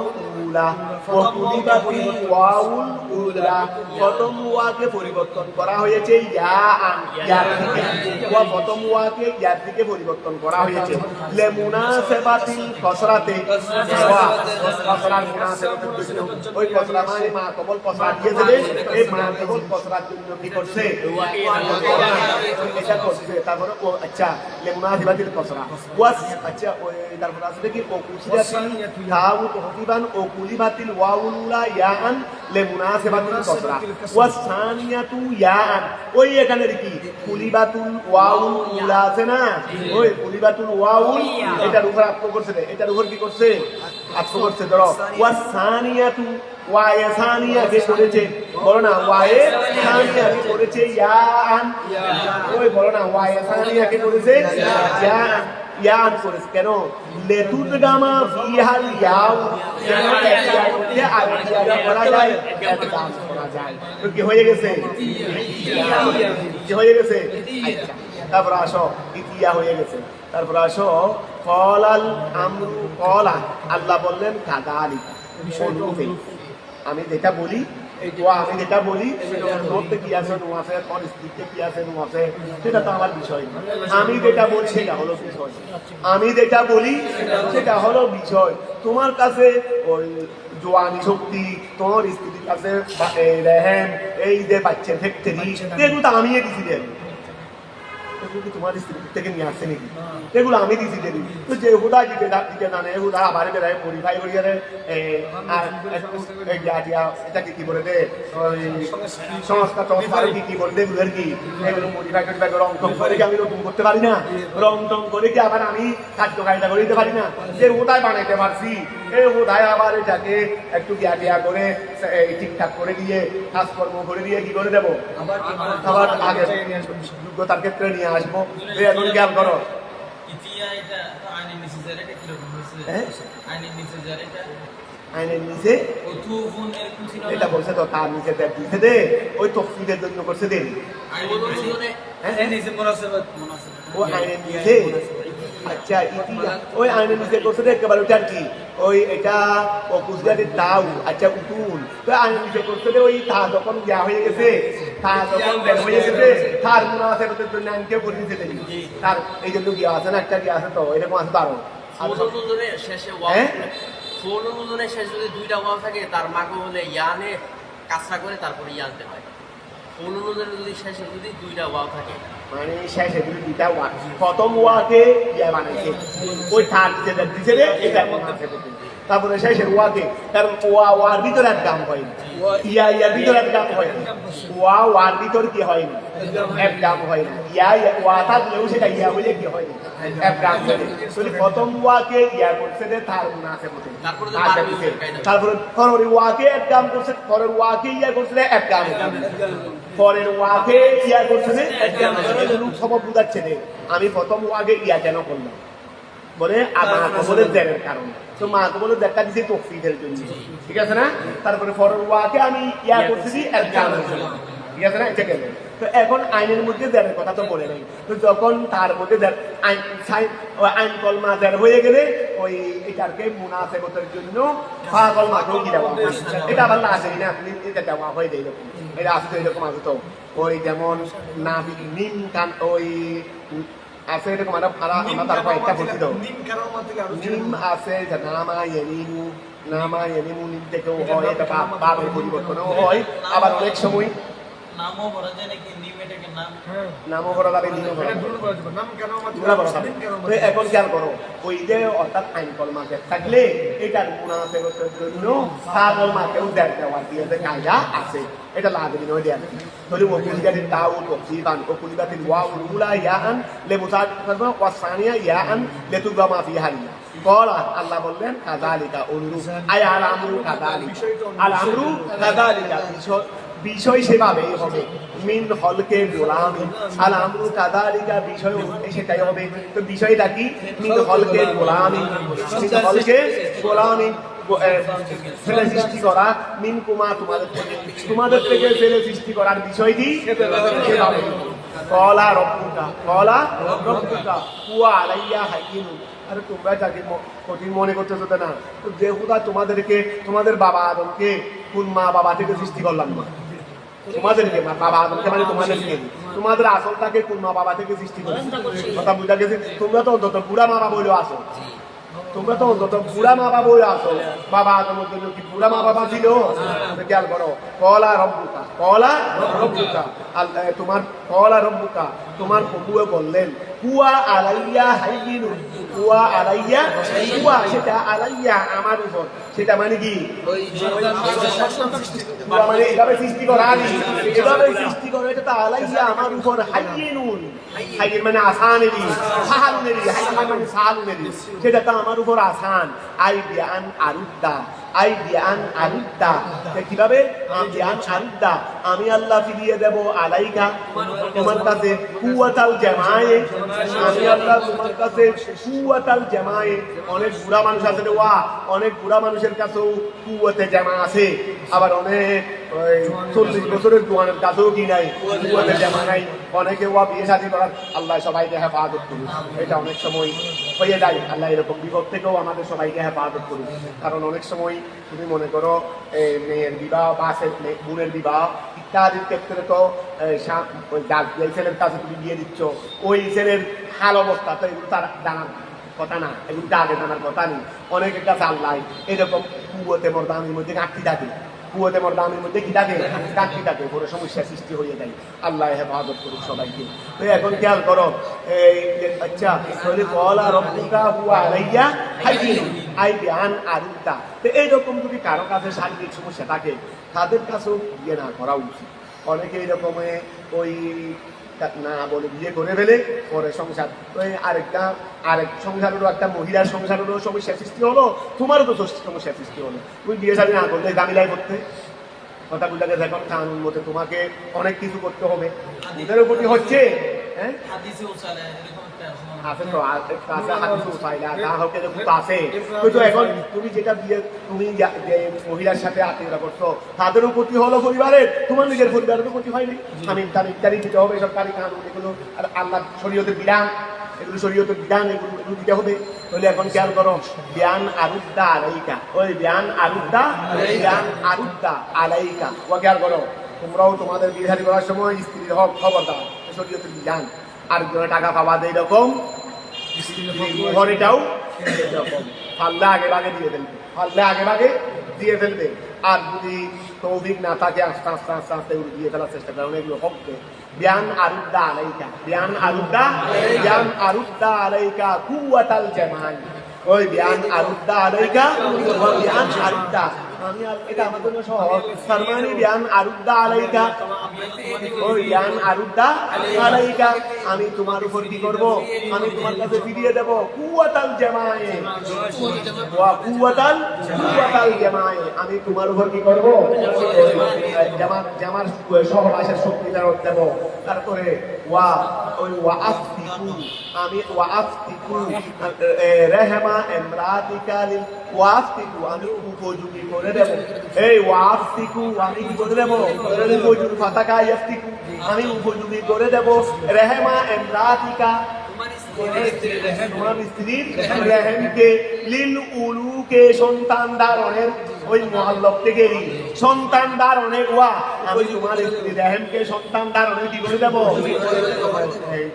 Speaker 1: উলা প্রথম ওয়াকে পরিবর্তন করা হয়েছে প্রথম ওয়াকে ইয়ার দিকে পরিবর্তন করা হয়েছে লিমুনাসাবাতিল কসরাতে কসরার মুনাসাবাতের জন্য ওই কসরা মানে মা কবল কসরা দিয়ে দেবে এই মা কবল কসরার জন্য কি করছে এটা করছে তারপরে ও আচ্ছা লিমুনাসাবাতিল কসরা ওয়াস আচ্ছা ওই তারপরে আসলে কি ও কুসিরাতি তাউ তহতিবান ও কুলিবাতিল ওয়াউলা ইয়ান লিমুনাসাবাতিল কসরা ওয়াস সানিয়াতু ইয়ান ওই এখানে কি কুলিবাতুল ওয়াউলা আছে না ওই কুলিবাতুল ওয়াউল এটার উপর আত্ম করছে এটার উপর কি করছে আত্ম করছে ধরো ওয়াস সানিয়াতু ওয়ায়ে সানিয়া কে করেছে বলো না ওয়ায়ে সানিয়া কে করেছে ইয়ান ওই বলো না ওয়ায়ে সানিয়া কে করেছে ইয়ান করেছে কেন লেতুদ গামা ফিহাল ইয়াউ কেন যে আগে করা যায় কাজ করা যায় তো কি হয়ে গেছে কি হয়ে গেছে আচ্ছা তারপর আসো ইতিয়া হয়ে গেছে তারপর আসো কলাল আমরু কলা আল্লাহ বললেন কাদালিকা অনুরূপে আমি যেটা বলি আমি যেটা বলি মধ্যে কি আছে নো আছে পরিস্থিতিতে কি আছে নো আছে সেটা তো আমার বিষয় আমি যেটা বলি সেটা হলো বিষয় আমি যেটা বলি সেটা হলো বিষয় তোমার কাছে ওই জোয়ানি শক্তি তোমার স্ত্রীর কাছে রেহেম এই যে বাচ্চার ফ্যাক্টরি এগুলো তো আমি দিছি এগুলো কি তোমার স্ত্রী থেকে নিয়ে আসছে নাকি? এগুলো আমি দিছি দেবি। তো যে হুদা দিতে জানে হুদা আবার বেড়ায় মডিফাই করিয়ে এটাকে কি বলে দে সংস্কার টংস্কার কি বলে দে এগুলোর কি এগুলো মডিফাই করে রং টং করে কি আমি নতুন করতে পারি না? রং টং করে কি আবার আমি খাদ্য কায়দা করে দিতে পারি না? যে হুদায় বানাইতে পারছি এই হুদায় আবার এটাকে একটু গিয়া করে ঠিকঠাক করে দিয়ে কাজকর্ম করে দিয়ে কি করে দেবো আবার আগে যোগ্যতার ক্ষেত্রে নিয়ে আসবো। এখন জ্ঞান করো আইনের নিচে এটা বলছে তো তার নিচে দিতে দে ওই তফসিলের জন্য করছে দে ও আইনের নিচে আচ্ছা ওই আইনের নিচে করছে দে একেবারে ওইটার কি ওই এটা কুচগাড়ির তাও আচ্ছা উঠুন তো আইনের নিচে করছে দে ওই তা যখন দেওয়া হয়ে গেছে তা যখন বের হয়ে গেছে তার মনে আছে জন্য আইনকে করে দিতে দেবে তার এই জন্য গিয়ে আছে না একটা গিয়ে আছে তো এরকম আছে তো আরো
Speaker 2: শেষ যদি দুইটা ওয়াও থাকে তার মাকে বলে ইয়ানে কাঁচা করে তারপরে ইয়ানতে হয়। যদি শেষে যদি দুইটা ওয়াও থাকে
Speaker 1: মানে শেষে যদি দুইটা ওয়া প্রথম ওয়াকে ইয়া বানাইছে ওই থার্ড যেটা দিছে রে এটা তারপরে শেষের ওয়াকে কারণ ওয়ার ভিতরে এক দাম হয় না ইয়ার ভিতরে এক দাম হয় না ওয়ার ভিতর কি হয় না এক দাম হয় না ওয়া থাকলেও সেটা ইয়া হইলে কি হয় না এক দাম হয় না। প্রথম ওয়াকে ইয়া করছে যে তার মুনাফে মতে তারপরে পরের ওয়াকে এক দাম করছে পরের ওয়াকে ইয়া করছে এক দাম পরের ওয়াকে ইয়া করছে যে এক দাম সব বুঝাচ্ছে রে আমি প্রথম ওয়াকে ইয়া কেন করলাম বলে আমার বলে দেড়ের কারণে তো মা তো বলে দেখা দিছে তৌফিকের জন্য ঠিক আছে না। তারপরে ফরওয়ার্ড ওয়াকে আমি ইয়া করতেছি একজাম ঠিক আছে না এটা গেল। তো এখন আইনের মধ্যে দেড়ের কথা তো বলে নাই তো যখন তার মধ্যে আইন কলমা দেড় হয়ে গেলে ওই এটাকে মুনাফেবতের জন্য কলমাকেও কি দেওয়া এটা আবার না আসেনি না আপনি এটা দেওয়া হয়ে যায় এরকম এটা আসতো এরকম আসতো ওই যেমন না নিম কান ওই আছে এরকম আমরা তার কয়েকটা বলছি তো নিম আছে নামা এনিমু নিম থেকেও হয় এটা বাবের পরিবর্তনও হয় আবার অনেক সময় নামও বলা যায় নাকি নিম এটাকে নামও বলা যাবে নিমও বলা যাবে। এখন খেয়াল করো ওই যে অর্থাৎ আইন কলমাকে থাকলে এটার মুনাফেবতের জন্য সাগল মাকেও দেওয়া দিয়ে যে কায়দা আছে এটা লাগবে নয় দেয়া তাহলে ওকুলিগাতির তাও তফসিরান ওকুলিগাতির ওয়া উলা ইয়ান লিমুসাদ ওয়াসানিয়া ইয়ান লিতুগামা ফি হালিয়া কলা আল্লাহ বললেন কাযালিকা অনুরূপ আয় আল আমরু কাযালিকা আল আমরু কাযালিকা বিষয় সেভাবেই হবে মিন হলকে গোলামি আল আমরু কাযালিকা বিষয় সেটাই হবে। তো বিষয়টা কি মিন হলকে গোলামি মিন হলকে গোলামি ছেলে সৃষ্টি করা মিন কুমা তোমাদের থেকে ছেলে সৃষ্টি করার বিষয়টি সেভাবে কলা রব্বুকা হুয়া আলাইয়া হাইয়িনুন আরে তোমরা যাকে কঠিন মনে করতেছো না তো যে হুদা তোমাদেরকে তোমাদের বাবা আদমকে কোন মা বাবা থেকে সৃষ্টি করলাম না তোমাদেরকে বাবা আদমকে মানে তোমাদেরকে তোমাদের আসলটাকে কোন মা বাবা থেকে সৃষ্টি করেছে কথা বুঝা গেছে। তোমরা তো অন্তত বুড়া মা বাবা বলেও আসো তোমরা তো অন্তত বুড়া মা বাবা বলে আসো বাবা আদমের জন্য কি বুড়া মা বাবা ছিল খেয়াল করো কলা রব্বুকা তোমার কলা রব্বুকা তোমার প্রভুও বললেন হুয়া আলাইয়া হাইয়িনুন হুয়া আলাইয়া হুয়া সেটা আলাইয়া আমার উপর সেটা মানে কি মানে এভাবে সৃষ্টি করা এভাবে সৃষ্টি করা এটা তো আলাইয়া আমার উপর হাইয়িনুন হাইয়িন মানে আসানেরই সাহালুনেরই হাইয়িন মানে সাহালুনেরই সেটা তো আমার উপর আসান আইডিয়ান আরুদ্দা কিভাবে আরুদ্দা আমি আল্লাহ ফিরিয়ে দেব আলাইকা তোমার কাছে কুওয়াতাল জামায়ে আমি আল্লাহ তোমার কাছে কুওয়াতাল জামায়ে অনেক বুড়া মানুষ আছে রে অনেক বুড়া মানুষের কাছেও কুওয়াতে জামা আছে আবার অনেক 40 বছরের জোয়ানের কাছেও কি নাই কুওয়াতে জামা নাই অনেকে বিয়ে শাদী করার আল্লাহ সবাইকে হেফাজত করুন এটা অনেক সময় হয়ে যায় আল্লাহ এরকম বিপদ থেকেও আমাদের সবাইকে হেফাজত করুন। কারণ অনেক সময় তুমি মনে করো মেয়ের বিবাহ বা বোনের বিবাহ ইত্যাদির ক্ষেত্রে তো ওই ছেলের কাছে তুমি দিয়ে দিচ্ছ ওই ছেলের হাল অবস্থা তো এগুলো তার জানার কথা না এগুলো আগে জানার কথা নেই অনেকের কাছে আল্লাহ এরকম কুয়োতে মর্দানির মধ্যে ঘাটতি থাকে কুয়োতে মোর দামের মধ্যে কি থাকে, কাকি থাকে, বড় সমস্যা সৃষ্টি হয়ে যায়। আল্লাহ হেফাজত করুক সবাইকে। তো এখন খেয়াল করো, এই আচ্ছা তাহলে কলা রব্বুকা হুয়া আলাইয়া হাইয়িন আই বিআন আরুদ্দা। তো এইরকম যদি কারো কাছে শারীরিক সমস্যা থাকে তাদের কাছেও বিয়ে না করা উচিত। অনেকে এইরকম ওই না বলে বিয়ে করে ফেলে, পরে সংসার ওই আরেক সংসারেরও একটা মহিলার সংসারেরও সমস্যা সৃষ্টি হলো, তোমারও তো সমস্যা সৃষ্টি হলো। তুমি বিয়ে শাদী না করলে জামিলাই করতে কথাগুলোকে দেখুন, কানুন মতে তোমাকে অনেক কিছু করতে হবে, ওদেরও প্রতি হচ্ছে। হ্যাঁ আছে তো আছে তো এখন তুমি যেটা বিয়ে তুমি যে মহিলার সাথে আত্মীয়তা করছো তাদেরও ক্ষতি হলো পরিবারের, তোমার নিজের পরিবারেরও ক্ষতি হয়নি। আমি ইত্যাদি দিতে হবে, সরকারি কানুন এগুলো, আর আল্লাহ শরীয়তের বিধান, এগুলো শরীয়তের বিধান, এগুলো দিতে হবে। তাহলে এখন খেয়াল করো, জ্ঞান আরুদ্দা আলাইকা, ওই জ্ঞান আরুদ্দা আলাইকা, ও খেয়াল করো। তোমরাও তোমাদের বিয়ে শাদী করার সময় স্ত্রীর হক খবর দাও, শরীয়তের বিধান। আরেকজনের টাকা পাবা এইরকম, ঘরেটাও এরকম, পারলে আগে ভাগে দিয়ে ফেলবে, আর যদি তৌফিক না থাকে আস্তে আস্তে আস্তে আস্তে দিয়ে ফেলার চেষ্টা করে, এগুলো হকবে। জ্ঞান আরুদ্দা আলাইকা কুওয়াতাল জামাল, ওই জ্ঞান আরুদ্দা আলাইকা, জ্ঞান আরুদ্দা, আমি এটা আমার জন্য সহজ। সারমানি জ্ঞান আরুদ্দা আলাইকা, ওই জ্ঞান আরুদ্দা আলাইকা, আমি তোমার উপর কি করব, আমি তোমার কাছে ফিরিয়ে দেব। কুওয়াতাল জামায়ে, ওয়া কুওয়াতাল জামায়ে, আমি তোমার উপর কি করব, জামার সহবাসের শক্তি ফেরত দেব। তারপরে আমি রেহমা এমরাতিকা লিল ওয়াফতিকু, আমি উপযোগী করে দেব। এই ওয়াফতিকু, আমি কি করে দেব, উপযোগী ফাতাকা ইয়াফতিকু, আমি উপযোগী করে দেব। রেহমা এমরাতিকা, তোমার স্ত্রীর রেহেমকে, লিল উলুকে, সন্তান ধারণের, ওই মুআল্লাক থেকে সন্তান ধারণের, ওয়া আমি তোমার স্ত্রীর রেহেমকে সন্তান ধারণের কি করে দেব,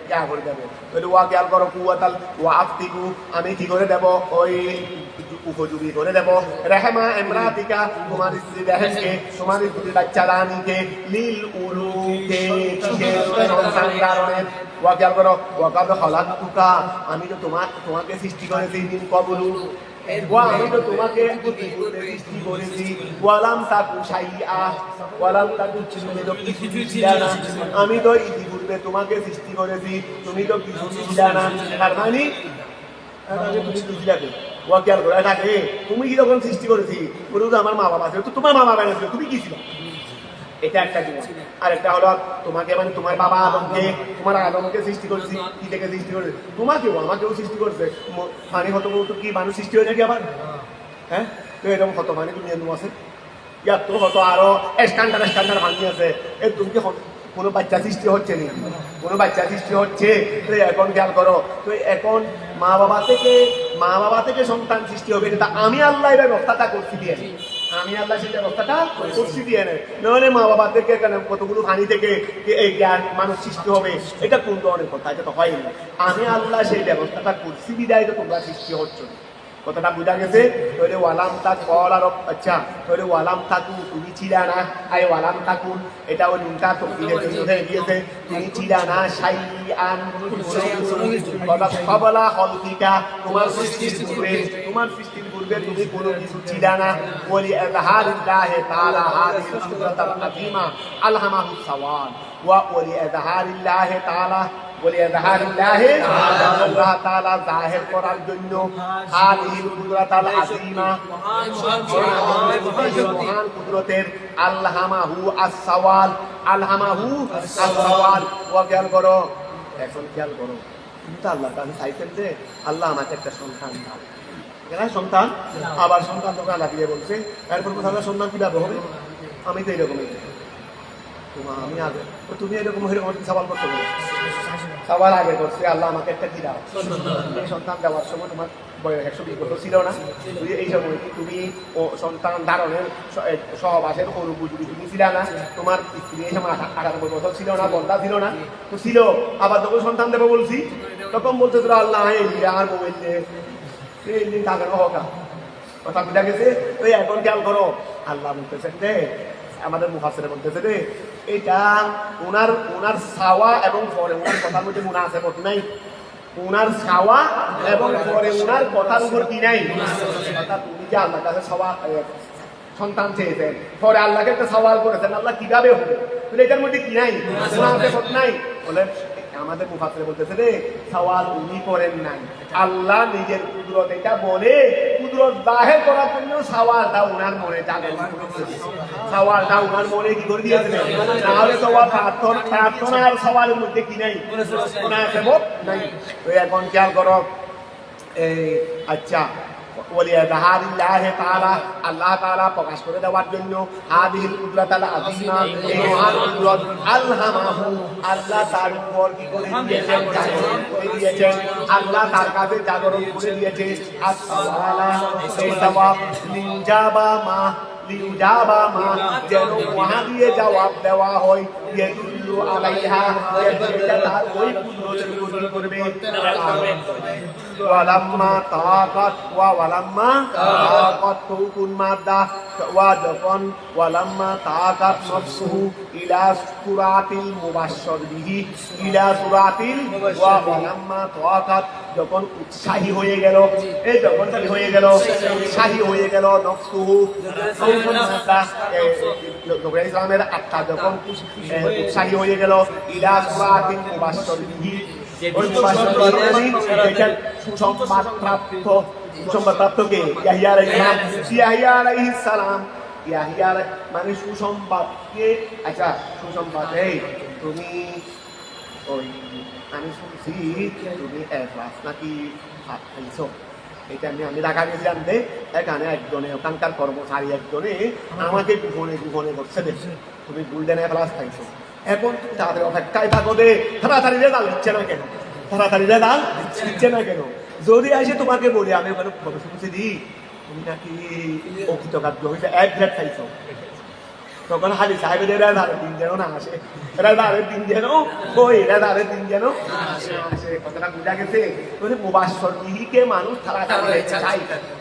Speaker 1: क्या করে দেব। তাহলে ওয়া খেয়াল করো, কুওয়াতাল ওয়াফতিকু, আমি কি করে দেব, ওই উপযোগী করে দেব। রেহমা ইমরাতিকা, তোমার স্ত্রী রেহেমকে, তোমার স্ত্রী বাচ্চা রানীকে, লিল উলুকে, সন্তান ধারণের। ওয়া খেয়াল করো, ওয়া কাদ খালাকতুকা, আমি তো তোমাকে সৃষ্টি করেছি, মিন কবলু, আমি তো তোমাকে সৃষ্টি করেছি। ওয়ালাম তাকু শাইআ, ওয়ালাম তাকু, তুমি তো কিছু ছিলে না, আমি তো ইতিপূর্বে তোমাকে সৃষ্টি করেছি, তুমি তো কিছু ছিলে না। তার মানে তুমি বুঝলাকে, ওয়া খেয়াল করো, এটাকে তুমি কি যখন সৃষ্টি করেছি, বলে তো আমার মা বাবা ছিল, তো তোমার মা বাবা ছিল, তুমি কি ছিল, এটা একটা জিনিস। আর একটা হলো তোমাকে, মানে তোমার বাবা আদমকে সৃষ্টি করেছি, কি থেকে সৃষ্টি করেছে, তোমাকেও আমাকেও সৃষ্টি করছে। পানি হতো কি মানুষ সৃষ্টি হয় নাকি আবার? হ্যাঁ, তো এরকম হতো মানে তুমি এরকম আছে, ইয়ার তো হতো আরো স্ট্যান্ডার্ড ভাঙি আছে। এর তুমি কি কোনো বাচ্চা সৃষ্টি হচ্ছে না, কোনো বাচ্চা সৃষ্টি হচ্ছে। তো এখন খেয়াল করো, তো এখন মা বাবা থেকে সন্তান সৃষ্টি হবে, কিন্তু আমি আল্লাহ এর ব্যবস্থাটা করছি দিয়ে, আমি আল্লাহ সেই ব্যবস্থাটা করছি দিয়ে নেই, নাহলে মা বাবা থেকে কতগুলো পানি থেকে এই জ্ঞান মানুষ সৃষ্টি হবে, এটা কোন ধরনের কথা, এটা তো হয়নি। আমি আল্লাহ সেই ব্যবস্থাটা করছি বিদায় তো তোমরা সৃষ্টি হচ্ছ। কথাটা বোঝা গেছে? তাহলে ওয়ালাম তাক কলা রব, আচ্ছা তাহলে ওয়ালাম তাকু, তুমি ছিলা না, আই ওয়ালাম তাকুন, এটা ওই নুনটা তকদিরের জন্য হয়ে গিয়েছে, তুমি ছিলা না শাইআন, কবলা খলকিকা, তোমার সৃষ্টির পূর্বে তুমি কোনো কিছু ছিলা না। ওয়ালি ইযহারিল্লাহি তাআলা হাযিহিল কুদরাতাল আযীমা আলহামাহুস সাওয়াব, ওয়া ওয়ালি ইযহারিল্লাহি তাআলা, আল্লাহ তাআলা জাহির করার জন্য হাযিহিল কুদরাতাল আযীমা, মহান কুদরতের, আলহামাহু আস-সাওয়াল, ওয়া খেয়াল করো, এখন খেয়াল করো, তুমি তো আল্লাহর কাছে চাইছেন যে আল্লাহ আমাকে একটা সন্তান দাও, সন্তান, আবার সন্তান তোকে আল্লাহ দিয়ে বলছে, এরপর কোথাও সন্তান কিভাবে হবে? আমি তো এরকমই, আমি আগে, তুমি এরকম সওয়াল করতে পারো, সবার আগে করছে আল্লাহ আমাকে একটা কি দাও, এই সন্তান দেওয়ার সময় তোমার বয়স 120 বছর ছিল না, এই সময় কি তুমি সন্তান ধারণের সহবাসের অনুপযোগী তুমি ছিল না, তোমার স্ত্রী এই সময় 98 বছর ছিল না, বন্ধা ছিল না, তো ছিল, আবার যখন সন্তান দেবো বলছি তখন বলতে তোরা আল্লাহ আর মোবাইল এই দিন থাকানো হোক, কথা বুঝা গেছে? তো এখন খেয়াল করো, আল্লাহ বলতেছেন যে আমাদের মুফাসসিরে বলতেছে যে এটা ওনার ছাওয়া এবং পরে ওনার কথার মধ্যে মুনাসাবাত নাই। ওনার ছাওয়া এবং পরে ওনার কথার উপর কি নাই। অর্থাৎ উনি যে আল্লাহর কাছে সন্তান চেয়েছেন, পরে আল্লাহকে একটা সওয়াল করেছেন, আল্লাহ কিভাবে হবে, এটার মধ্যে কি নাই, মুনাসাবাত নাই। বলে আমাদের মুফাসসিরে বলতেছে রে সওয়াল উনি করেন নাই, আল্লাহ নিজের কুদরত এটা বলে কুদরত জাহির করার জন্য সওয়ালটা ওনার মনে জাগরণ করেছে। সওয়ালটা ওনার মনে কি করে দিয়েছিলেন, তাহলে সওয়াল প্রার্থনা আর সওয়ালের মধ্যে কি নাই, মুনাসাবাত নাই। তো এখন খেয়াল করো আচ্ছা আল্লাহ তাআলা প্রকাশ করে দেওয়ার জন্য হাদিহিল কুদরাতাল আযীমা এই মহান কুদরত আলহামাহু আল্লাহ তার উপর কি করে দিয়েছেন, জাগরণ করে দিয়েছেন। আল্লাহ তার কাছে জাগরণ করে দিয়েছে আসসালামা জবাব লিজাবা মা লিজাবা মা যেন ওহা দিয়ে জবাব দেওয়া হয় ইয়াদুল্লু আলাইহা এটা তার ওই কুদরতের উপর করবে। ওয়ালাম্মা তাকাত ওয়ালাম্মা তাকাত হুকুন মাদা ওয়া যখন ওয়ালাম্মা তাকাত নফসুহু ইলা সুরাতিল মুবাশশার বিহি ইলা সুরাতিল ওয়ালাম্মা তাকাত যখন উৎসাহী হয়ে গেল, এই যখন কি হয়ে গেল, উৎসাহী হয়ে গেল নফসুহু হুকুন মাদা নবী ইসলামের আত্মা যখন উৎসাহী হয়ে গেল ইলা সুরাতিল মুবাশশার বিহি ওই মুবাশশার সুসংবাদ প্রাপ্ত কে ইয়াহইয়া আলাইহিস সালাম। ইয়াহইয়া মানে সুসংবাদ কে, আচ্ছা সুসংবাদ এই তুমি ওই আমি শুনছি তুমি এক ক্লাস নাকি ভাত খাইছো, এটা আমি ঢাকা গেছিলাম দে এখানে একজনে ওখানকার কর্মচারী একজনে আমাকে গুহনে করছে দেখছে তুমি গোল্ডেন ক্লাস খাইছো। এখন তাদের অপেক্ষায় থাকো দে, তাড়াতাড়ি রেজাল্ট দিচ্ছে না কেন, তাড়াতাড়ি রেজাল্ট দিচ্ছে না কেন। যদি আসে তোমাকে বলি আমি ওখানে খবর শুনছি দি তুমি নাকি অকৃতকার্য হয়েছে, এক প্লেট খাইছো, তখন হালি সাহেবের রেজাল্টের দিন যেন না আসে, রেজাল্টের দিন যেন ওই রেজাল্টের দিন যেন আসে। কথাটা বোঝা গেছে। মুবাশশার বিহিকে মানুষ তাড়াতাড়ি যেতে চায়,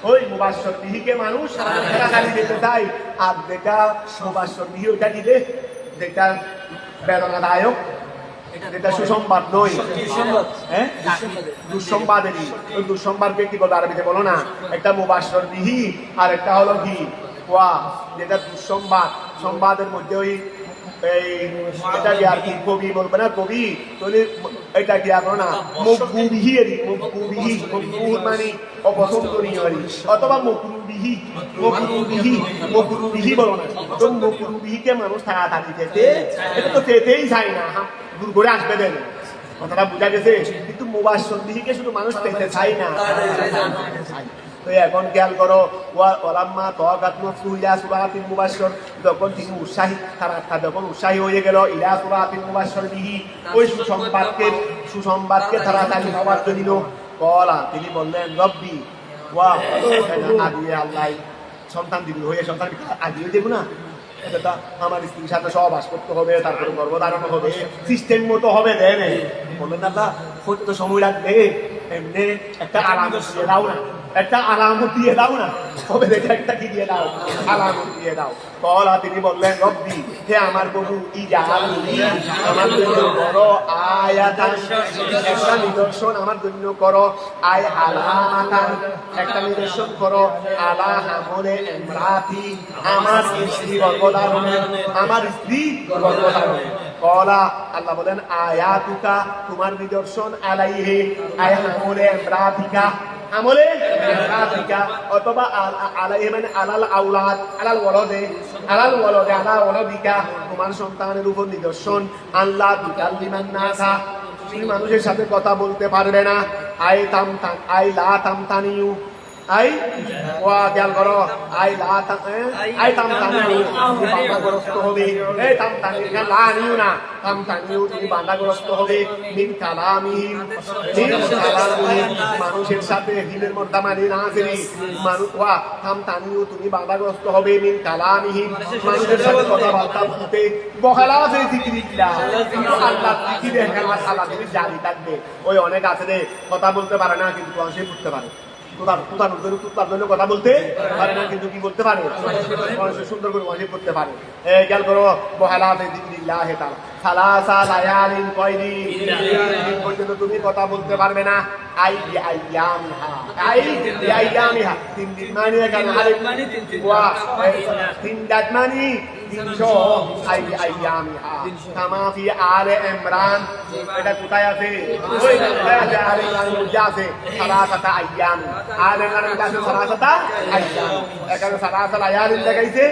Speaker 1: ওই মুবাশশার বিহিকে মানুষ তাড়াতাড়ি যেতে চায়। আর যেটা মুবাশশার বিহি ওইটা দিলে যেটা বেদনাদায়ক, যেটা সুসংবাদ নয়, হ্যাঁ দুঃসংবাদেরই। ওই দুঃসংবাদকে কি বলবো আরবিতে বলো না, একটা মুবাশশার বিহি আর একটা হলো কি ওয়া যেটা দুঃসংবাদ। সংবাদের মধ্যে ওই এটা কি আর কি কবি বলবে না, কবি তাহলে এটা কি আর না মকবুবিহি মানে অপছন্দনীয় অথবা মকরুবিহি বলো না। তো মকরুবিহিকে মানুষ তাড়াতাড়ি যেতে এটা তো যেতেই চায় না, দূর করে আসবে দেন, কথাটা বোঝা গেছে। কিন্তু মুবাশশার বিহিকে শুধু মানুষ পেতে চায় না। তো এখন খেয়াল করো ওয়ালাম্মা তাকাত নফসুহু ইলা সুরাতিল মুবাশশার যখন তিনি উৎসাহী, তার আত্মা যখন উৎসাহী হয়ে গেল ইলা সুরাতিল মুবাশশার বিহি ওই সুসংবাদকে তাড়াতাড়ি হওয়ার জন্য কলা তিনি বললেন রব্বি ওয়া আদিয়ে আল্লাহ সন্তান দিবি হয়ে সন্তান আদিয়ে দেব না, এটা আমার স্ত্রীর সাথে সহবাস করতে হবে, তারপরে গর্ভধারণ হবে, সিস্টেম মতো হবে। দেন বললেন আল্লাহ তো সময় লাগবে, এমনি একটা আলামত দিয়ে দাও না, একটা আলামত দিয়ে দাও না, তবে দেখে একটা কি দিয়ে দাও, আলামত দিয়ে দাও। কলা তিনি বললেন রব্বি হে আমার প্রভু ইজাআলনি আমার জন্য করো আয়াতান একটা নিদর্শন আমার জন্য করো, আয় আলামাতান একটা নিদর্শন করো, আলা হামলে ইমরাতি আমার স্ত্রী গর্ভধারণে, আমার স্ত্রী গর্ভধারণে। কলা আল্লাহ বলেন আয়াতুকা তোমার নিদর্শন আলাইহে আয় হামলে ইমরাতিকা আমলে ইমরাতিকা অথবা আলাইহি মানে আলাল আওলাদ আলাল ওয়ালাদে আলা ওয়ালাদিকা তোমার সন্তানের উপর নিদর্শন আল্লাহ তুকাল্লিমান নাসা তুমি মানুষের সাথে কথা বলতে পারবে না, আই লা তামতানিউ আই ওয়া খেয়াল করো আই তামতানিউ তুমি বাধাগ্রস্ত হবে, এই তামতানিউ লা নিউ না তামতানিউ তুমি বাধাগ্রস্ত হবে মিন কালামিহিম মানুষের সাথে হিমের মধ্যে মানে না আসেনি মানুষ ওয়া তামতানিউ তুমি বাধাগ্রস্ত হবে মিন কালামিহিম মানুষের সাথে কথাবার্তা বলতে বহালা আছে জিকিরিল্লাহ কিন্তু আল্লাহ জিকিরে কালামত আল্লাহ তুমি জারি থাকবে। ওই অনেক আছে রে কথা বলতে পারে না কিন্তু সে বুঝতে পারে, তুতার জন্য কথা বলতে পারে না, কিন্তু কি করতে পারে? মানুষের সুন্দর করে ওয়াজিব করতে পারে। খেয়াল করো, বহালাতে যিকরিল্লাহ তাআলা সালাসা লায়ালিন, কয়দিন? 3 দিন পর্যন্ত তুমি কথা বলতে পারবে না। আইয়ামিহা 3 দিন মানে এখানে আরেক মানে 3 দাত মানে 300 আইয়ামিহা কামা ফি আলে ইমরান। এটা কোথায় আছে? ওই কোথায় আছে? আলে ইমরান মধ্যে আছে সালাসাতা আইয়াম। আলে ইমরান মধ্যে আছে সালাসাতা আইয়াম। এখানে সালাসা লায়ালিন দেখাইছে,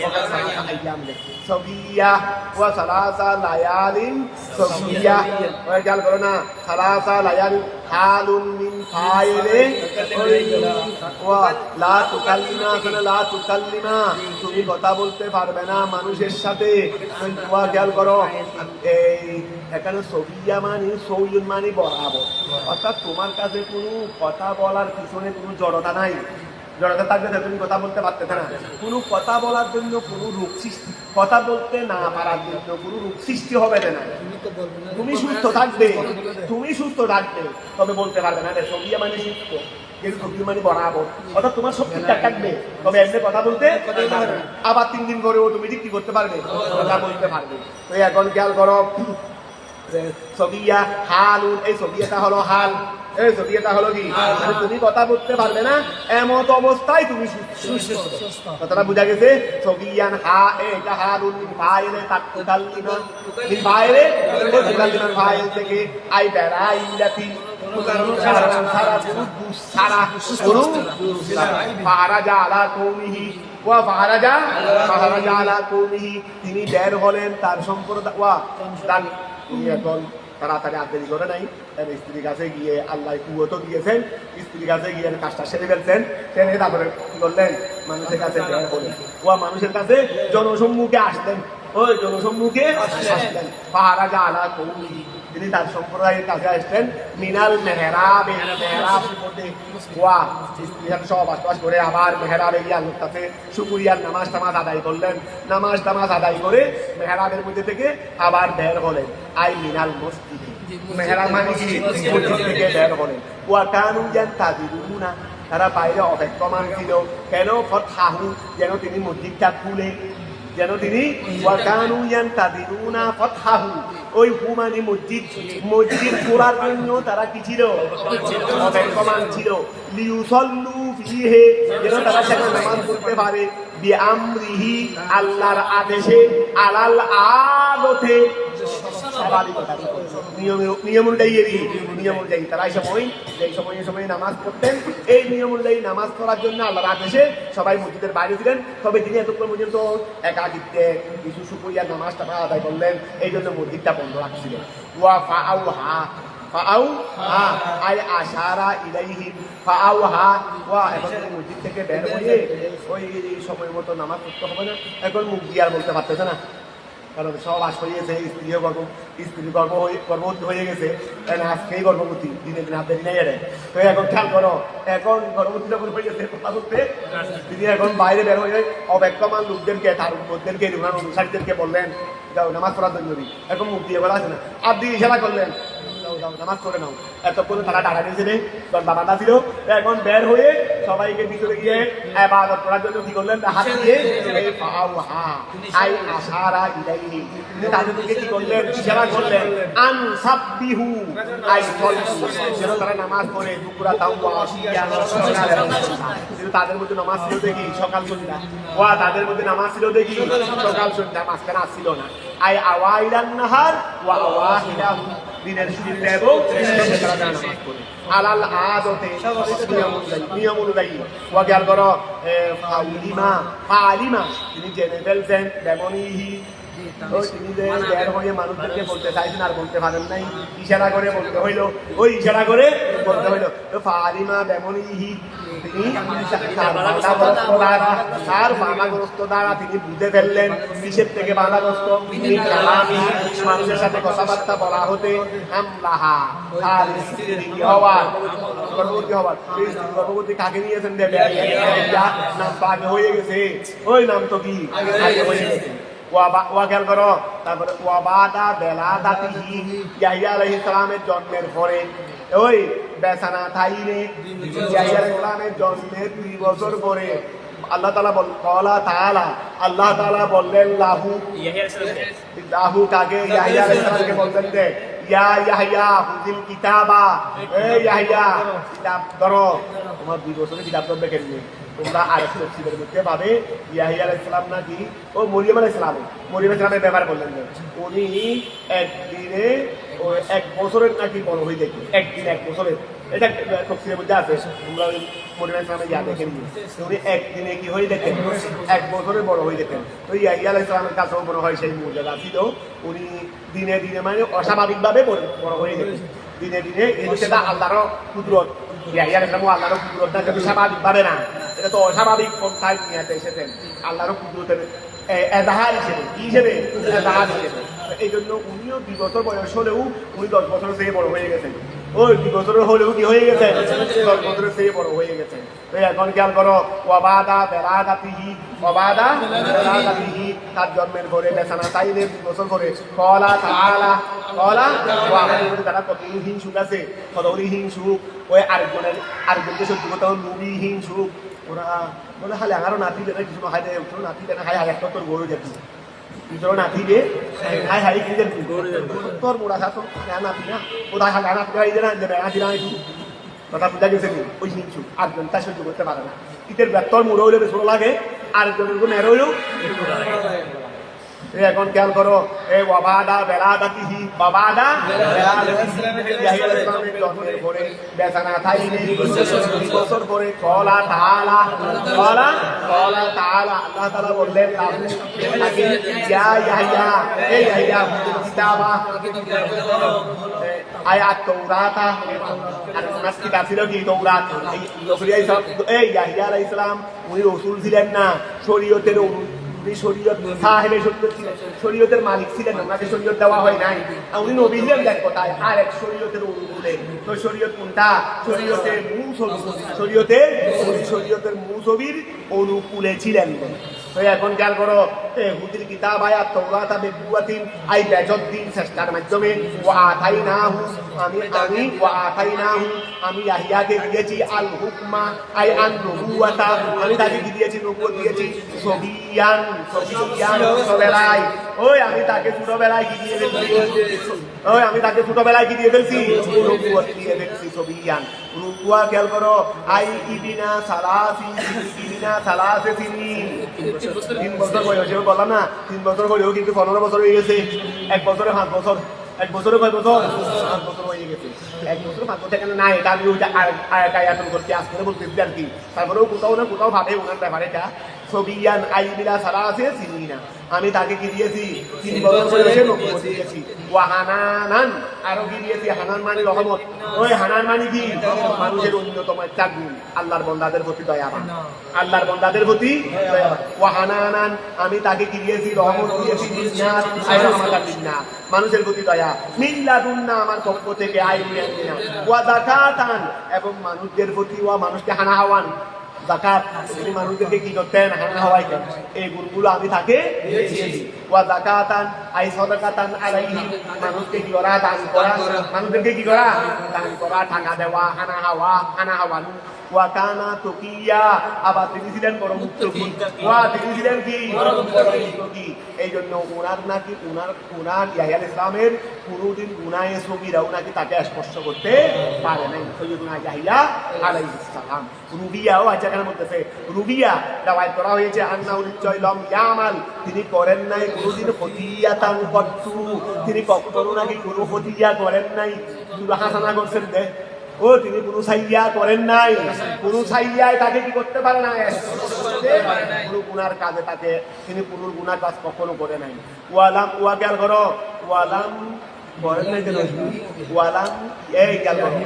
Speaker 1: সালাসা আইয়াম লেখছে। সবিয়া ওয়া সালাসা লায়ালিন সবিয়া। ওই খেয়াল করো না, সালাসা লায়ালিন হালুন মিন ফাইলে ওয়া লা তুকাল্লিমা, লা তুকাল্লিমা, তুমি কথা বলতে পারবে না মানুষের সাথে। ওয়া খেয়াল করো, এই এখানে সবিয়া মানে সৌয়ুন মানে বরাবর, অর্থাৎ তোমার কাছে কোনো কথা বলার পিছনে কোনো জড়তা নাই। জড়তা থাকবে না, তুমি কথা বলতে পারতে না। কোনো কথা বলার জন্য কোনো রোগ সৃষ্টি, কথা বলতে না পারার জন্য কোনো রোগ সৃষ্টি হবে না। তুমি সুস্থ থাকবে, তবে বলতে পারবে না। সবিয়া মানে সুস্থ, কিন্তু সবিয়া মানে বরাবর, অর্থাৎ তোমার সব ঠিকঠাক থাকবে, তবে এমনি কথা বলতে আবার 3 দিন পরেও তুমি ঠিক কি করতে পারবে? কথা বলতে পারবে। তো এখন খেয়াল করো, সবিয়া হালুন, এই সবিয়াটা হলো হাল, এই সবিয়াটা হলো কি? মানে তুমি কথা বলতে পারবে না, এমত অবস্থায় তুমি সুস্থ। কথাটা বোঝা গেছে? সবিয়ান হা, এটা হালুন মিন ফাইলে তাকুতাল্লিমা, মিন ফাইলে তাকুতাল্লিমা, ফাইল থেকে আই বেরাইলাতি তিনি বের হলেন তার সম্প্রদায়। তিনি এখন তাড়াতাড়ি আর দেরি করে নাই, স্ত্রীর কাছে গিয়ে আল্লাহ কুয়ত দিয়েছেন, স্ত্রীর কাছে গিয়ে কাজটা সেরে ফেলছেন। সেরে তারপরে কি করলেন? মানুষের কাছে বের হলেন, মানুষের কাছে জনসম্মুখে আসলেন। ওই জনসম্মুখে আসলেন, ফারাজা আলা কওমিহি, তিনি তার সম্প্রদায়ের কাছে আসলেন। মিনাল মেহরাবে, মেহরাব মধ্যে স্ত্রী সব আশপাশ করে আবার মেহরাবে গিয়ে আল্লাহর কাছে শুকরিয়ার নামাজ টামাজ আদায় করলেন। নামাজ টামাজ আদায় করে মেহরাবের মধ্যে থেকে আবার বের হলেন। আই মিনাল মসজিদে, মেহরাব মানে কি? মসজিদ থেকে বের হলেন। ওয়া কানু ইয়ান্তাযিরুনা, তারা বাইরে অপেক্ষমান ছিল। কেন? ফাতহাহু, যেন তিনি মসজিদটা খুলে, যেন তিনি ওয়াকানু ইয়ান্তাযিরুনা ফাতহাহু, ওই হু মানে মসজিদ, মসজিদ খোলার জন্য তারা কি ছিল? অপেক্ষমান ছিল। লিউসাল্লু ফিহি, যেন তারা সেখানে নামাজ পড়তে পারে। বিআমরিহি, আল্লাহর আদেশে। আলাল আদতে, নিয়ম অনুযায়ী তারা এই সময় নামাজ পড়তেন। এই নিয়ম অনুযায়ী নামাজ পড়ার জন্য আল্লাহর আদেশে সবাই মসজিদের বাইরে ছিলেন। তবে তিনি এতক্ষণ পর্যন্ত একাকিত্বে কিছু শুকরিয়ার নামাজটা আদায় করলেন, এই জন্য মসজিদটা বন্ধ রাখছিলেন। ওয়া ফাআউহা, আই আশারা ইলাইহি, ফাআউহা, এখন মসজিদ থেকে বের হয়ে ওই সময় মতো নামাজ পড়তে হবে না। এখন মুখ দিয়ে আর বলতে পারতেছে না, কারণ সব আশ হয়েছে, স্ত্রী গর্ভবতী হয়ে গেছে, আজকেই গর্ভবতী, দিনে দিন হাতে নেই এড়ে। তো এখন খেয়াল করো, এখন গর্ভবতী যখন হয়ে গেছে কথা বলতে, তিনি এখন বাইরে বের হয়ে অপেক্ষমান লোকদেরকে, তার উন্মতদেরকে, অনুসারীদেরকে বললেন, যাও নামাজ পড়ার জন্য। এখন মুখ দিয়ে বলা আছে না, আর দিয়ে ইশারা করলেন, নামাজ করে নাও। এতক্ষণ তারা দাঁড়াইছিল, বাবাটা ছিল। এখন বের হয়ে সবাইকে ভিতরে গিয়ে ইবাদত করার জন্য কি করলেন? হাত দিয়ে আই আশারা ইলাইহি, তিনি তাদেরকে কি করলেন? ইশারা করলেন। আন সাব্বিহু, আই সাল্লু, যেন তারা নামাজ পড়ে। দুপুরা তাও তাদের মধ্যে নামাজ ছিল দেখি সকাল সন্ধ্যা, তাদের মধ্যে নামাজ ছিল দেখি সকাল সন্ধ্যা, মাঝখানে আসছিল না। আই আওয়াইলান নাহার ওয়া আওয়াহিলাহু, দিনের শুরুতে এবং নামাজ পড়ে। আলাল আদতে, নিয়ম অনুযায়ী। ওয়া খেয়াল করো, ফালিমা, তিনি জেনে ফেলছেন। বেমনিহি, তিনি যে বের হয়ে মানুষদেরকে বলতে চাইছেন আর বলতে পারেন নাই, ইশারা করে বলতে হইল, ওই ইশারা করে বলতে হইল। তো ফালিমা বেমনিহি, তিনি তার বাধাগ্রস্ত দ্বারা তিনি বুঝে ফেললেন। কিসের থেকে বাধাগ্রস্ত? মানুষের সাথে কথাবার্তা বলা হতে। হামলাহা, তার গর্ভবতী হওয়ার। গর্ভবতী কাকে নিয়েছেন? নাম তো আগে হয়ে গেছে, ওই নাম তো কি আগে হয়ে গেছে। ওয়া খেয়াল করো, তারপরে ওয়াবাদা বেলাদাতিহি, ইয়াহইয়া আলাইহিস সালামের জন্মের পরে ওই বেসানা থাইরে ইয়াহইয়া আলাইহিস সালামের জন্মের 2 বছর পরে আল্লাহ তাআলা বললেন লাহু কাকে ইয়াহইয়া আলাইহিস সালামকে বললেন যে ইয়াহইয়া হুজিল কিতাবা, ইয়াহইয়া কিতাব ধরো, তোমার 2 বছরের কিতাব ধরবে কেমনি? তোমরা আরেক তফসিরের মধ্যে পাবে ইয়াহইয়া আলাইহিস সালাম নাকি ও মরিয়ম আলাইহিস সালামের ব্যাপার বললেন যে উনি একদিনে 1 বছরের নাকি বড় হয়ে দেখি, একদিনে 1 বছরের, এটা তফসিরের মধ্যে আছে, তোমরা মরিয়ম আলাইহিস সালামের দেখেন উনি একদিনে কি হয়ে দেখেন 1 বছরের বড় হয়ে দেখেন। তো ইয়াহইয়া আলাইহিস সালামের কাছেও মনে হয় সেই মর্যাদা ছিল, উনি দিনে দিনে মানে অস্বাভাবিকভাবে বড় হয়ে দেখেন, দিনে দিনে সেটা আল্লাহর কুদরত, ইয়াহইয়া আলাইহিস সালাম আল্লাহর কুদরত না, কিন্তু স্বাভাবিকভাবে না, এটা তো অস্বাভাবিক পন্থায় নিয়ে এসেছেন আল্লাহর কুদরতের এজাহার হিসেবে, কি হিসেবে? এজাহার হিসেবে। এই জন্য উনিও 2 বছর বয়স হলেও উনি 10 বছর থেকে বড় হয়ে গেছেন, ওই 2 বছরের হলেও কি হয়ে গেছে? 10 বছরের থেকে বড় হয়ে গেছে। তো এখন খেয়াল করো, ওয়াবাদা বেলাদাতিহি, তার জন্মের পরে বেসানা তাইরে 2 বছর পরে কলা তাআলা তারা কতগুলো হিংসুক আছে, কতগুলি হিংসুক, ওই আরেকজনকে সহ্য করতে হবে, নবী হিংসুক, ওরা বলে হালে আমারও নাতি দেয় কিছু হাই দেয়, নাতি দেয় হাই হাই একটা তোর গরু যাবি, কিছু নাতি দে হাই হাই কি দেন তোর মোড়া খা, তোর নাতি না কোথায় হালে নাতি হাই দেয় না দেবে নাতি না কথা বুঝা গেছে কি? ওই হিংসুক আরেকজন তা সহ্য করতে পারে না, ইটের তোর মোড়া হইলে বেশ লাগে, আরেকজনের কোনো মেরো হইলেও। এখন খেয়াল করো, এই ওয়াবাদা বেলাদাতিহি, ওয়াবাদা ইয়াহইয়া আলাইহিস সালামের জন্মের পরে বেসানা থাইরে 2 বছর পরে কলা তাআলা আল্লাহ তাআলা বললেন ইয়াহইয়া এই ইয়াহইয়া কিতাবা আয়াত তাওরাতা, আর নাস কিতাব ছিল কি? তাওরাত। এই ইয়াহইয়া আলাইহিস সালাম উনি রাসূল ছিলেন না, শরীয়তের শরীয়তের মালিক ছিলেন, ওনাকে শরীয়ত দেওয়া হয় নাই, উনি নবী ছিলেন এক কথায়, আর এক শরীয়তের অনুকূলে। তো শরীয়ত কোনটা? শরীয়তের মুসবির অনুকূলে ছিলেন। তো এখন খেয়াল করো, হুদিল কিতাব আয়াত তাওরাত বিকুওয়াতিন, আই বেজদ্দিন চেষ্টার মাধ্যমে, আমি ইয়াহইয়াকে দিয়েছি আল হুকমা, আই আন নবুওয়াতা, আমি তাকে কি দিয়েছি? নবুয়ত দিয়েছি। সবিয়ান ছোটবেলায়, ওই আমি তাকে ছোটবেলায় কি দিয়ে ফেলছি? নবুয়ত দিয়ে ফেলছি। সবিয়ান রুকুয়া খেয়াল করো, আই ইবিনা সালাসি সিনিন, 3 বছর বয়সে বললাম না, 3 বছর হলেও কিন্তু 15 বছর হয়ে গেছে, 1 বছরে 5 বছর, 1 বছরে কয় বছর? 5 বছর হয়ে গেছে। 1 বছরে 5 বছর কেন না, এটা আমি ওইটা আয়াতন করতে আজ করে বলতেছি আর কি। তারপরেও কোথাও না কোথাও ভাবে ওনার ব্যাপারে এটা সবিয়ান আইবিলা সালাসি সিনিনা, আমি তাকে কি দিয়েছি? 3 বছর বয়সে নবুয়ত দিয়েছি। ওয়া হানানান, আরো কি দিয়েছি? হানান মানে রহমত। ওই হানান মানে কি? মানুষের অন্যতম একটা গুণ, আল্লাহর বান্দাদের প্রতি দয়াবান, আল্লাহর বান্দাদের প্রতি দয়াবান। ওয়া হানানান, আমি তাকে কি দিয়েছি? রহমত দিয়েছি। মানুষের প্রতি দয়া, মিল্লাদুন্না, আমার পক্ষ থেকে, আইমিনা। ওয়া যাকাতান, এবং মানুষদের প্রতি, ওয়া মানুষকে হানা হাওয়ান, যাকাত, তিনি মানুষদেরকে কি করতেন? হানা হাওয়াইতেন। এই গুণগুলো আমি তাকে দিয়েছি। ওয়া যাকাতান আই সাদাকাতান আলাইহি, মানুষকে কি করা? দান করা, মানুষদেরকে কি করা? দান করা, টাকা দেওয়া, হানা হাওয়ানো। ওয়া কানা তাকিয়া, আবার তিনি ছিলেন বড় মুত্তাকি। তিনি ছিলেন কি? বড় মুত্তাকি। এই জন্য ওনার নাকি ওনার ইয়াহইয়া আলাইহিস সালামের কোনদিন গুনাহে সগীরা নাকি তাকে স্পর্শ করতে পারে নাই। সৈয়দুনা ইয়াহইয়া আলাইহিস সালাম রুবিয়াও আজাকার মধ্যে রুবিয়া রাওয়ায়াত করা হয়েছে, আন্নাহু লিজাইলাম ইয়ামাল, তিনি করেন নাই কোনদিন ফতিয়াতান কত্তু, তিনি কখনো নাকি কোনো ফতিয়া করেন নাই। দুটো হাসানা করছেন দে, ও তিনি কোনো সাইয়া করেন নাই, কোনো সাইয়ায় তাকে কি করতে পারে না? কোনো গুনার কাজে তাকে, তিনি কোনো গুনার কাজ কখনো করে নাই। ওয়া খেয়াল করো, ওয়ালাম করেন নাই কেন? ওয়ালাম এই খেয়াল করো,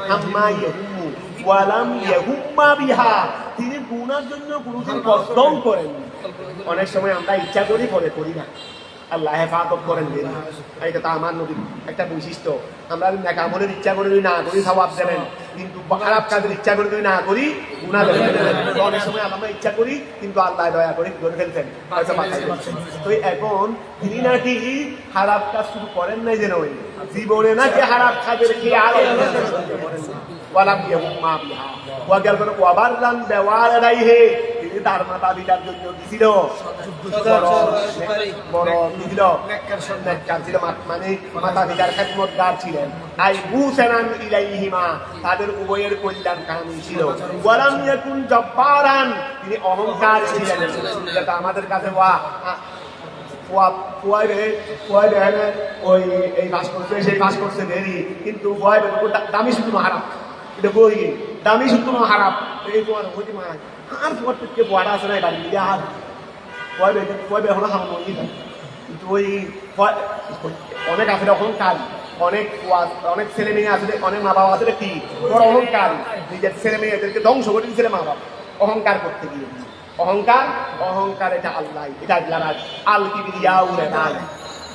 Speaker 1: হাম্মা ইয়াহুম্মু ওয়ালাম ইয়াহুম্মা বিহা, তিনি গুনার জন্য কোনোদিন কষ্টও করেন। অনেক সময় আমরা ইচ্ছা করি, পরে করি না। আল্লাহ হেফাজত করেন দেন। এটা তো আমার নবীর একটা বৈশিষ্ট্য। আমরা নেক আমলের ইচ্ছা করে যদি না করি সওয়াব দেবেন, কিন্তু খারাপ কাজের ইচ্ছা করে যদি না করি গুনাহ দেবেন। অনেক সময় আমরা ইচ্ছা করি কিন্তু আল্লাহ দয়া করে করে ফেলতেন, হয়তো মাথায় বলছেন। তো এখন তিনি নাকি খারাপ কাজ শুরু করেন নাই যেন ওই জীবনে নাকি খারাপ কাজের খেয়াল ওয়ালাম ইয়াহুম মা বিহা ওয়া গেল করে ওয়াবাররান বিওয়ালিদাইহি, তিনি তার মাতা পিতার জন্য দিছিল বড় দিছিল নেককার ছিল, মানে মাতা পিতার খেদমতগার ছিলেন। আই বুসানান ইলাইহিমা, তাদের উভয়ের কল্যাণ কামী ছিল। ওয়ালাম ইয়াকুন জব্বারান, তিনি অহংকার ছিলেন, যেটা আমাদের কাছে ওই এই কাজ করছে সেই কাজ করছে দেরি, কিন্তু দামি শুধু হারাপ, এটা বই দামি শুধু হারাপ। এই তোমার ওই মা আর তোমার থেকে বড় আছে না বাড়ি দিয়ে আর কয়বে হলো হামো কিন্তু ওই অনেক আছে অহংকার, অনেক ছেলে মেয়ে আছে, অনেক মা বাবা আছে কি বড় অহংকার, নিজের ছেলে মেয়েদেরকে ধ্বংস করে দিয়েছিল মা বাবা অহংকার করতে গিয়ে। অহংকার এটা আল্লাহ, এটা আল কিবরিয়াউ নাই,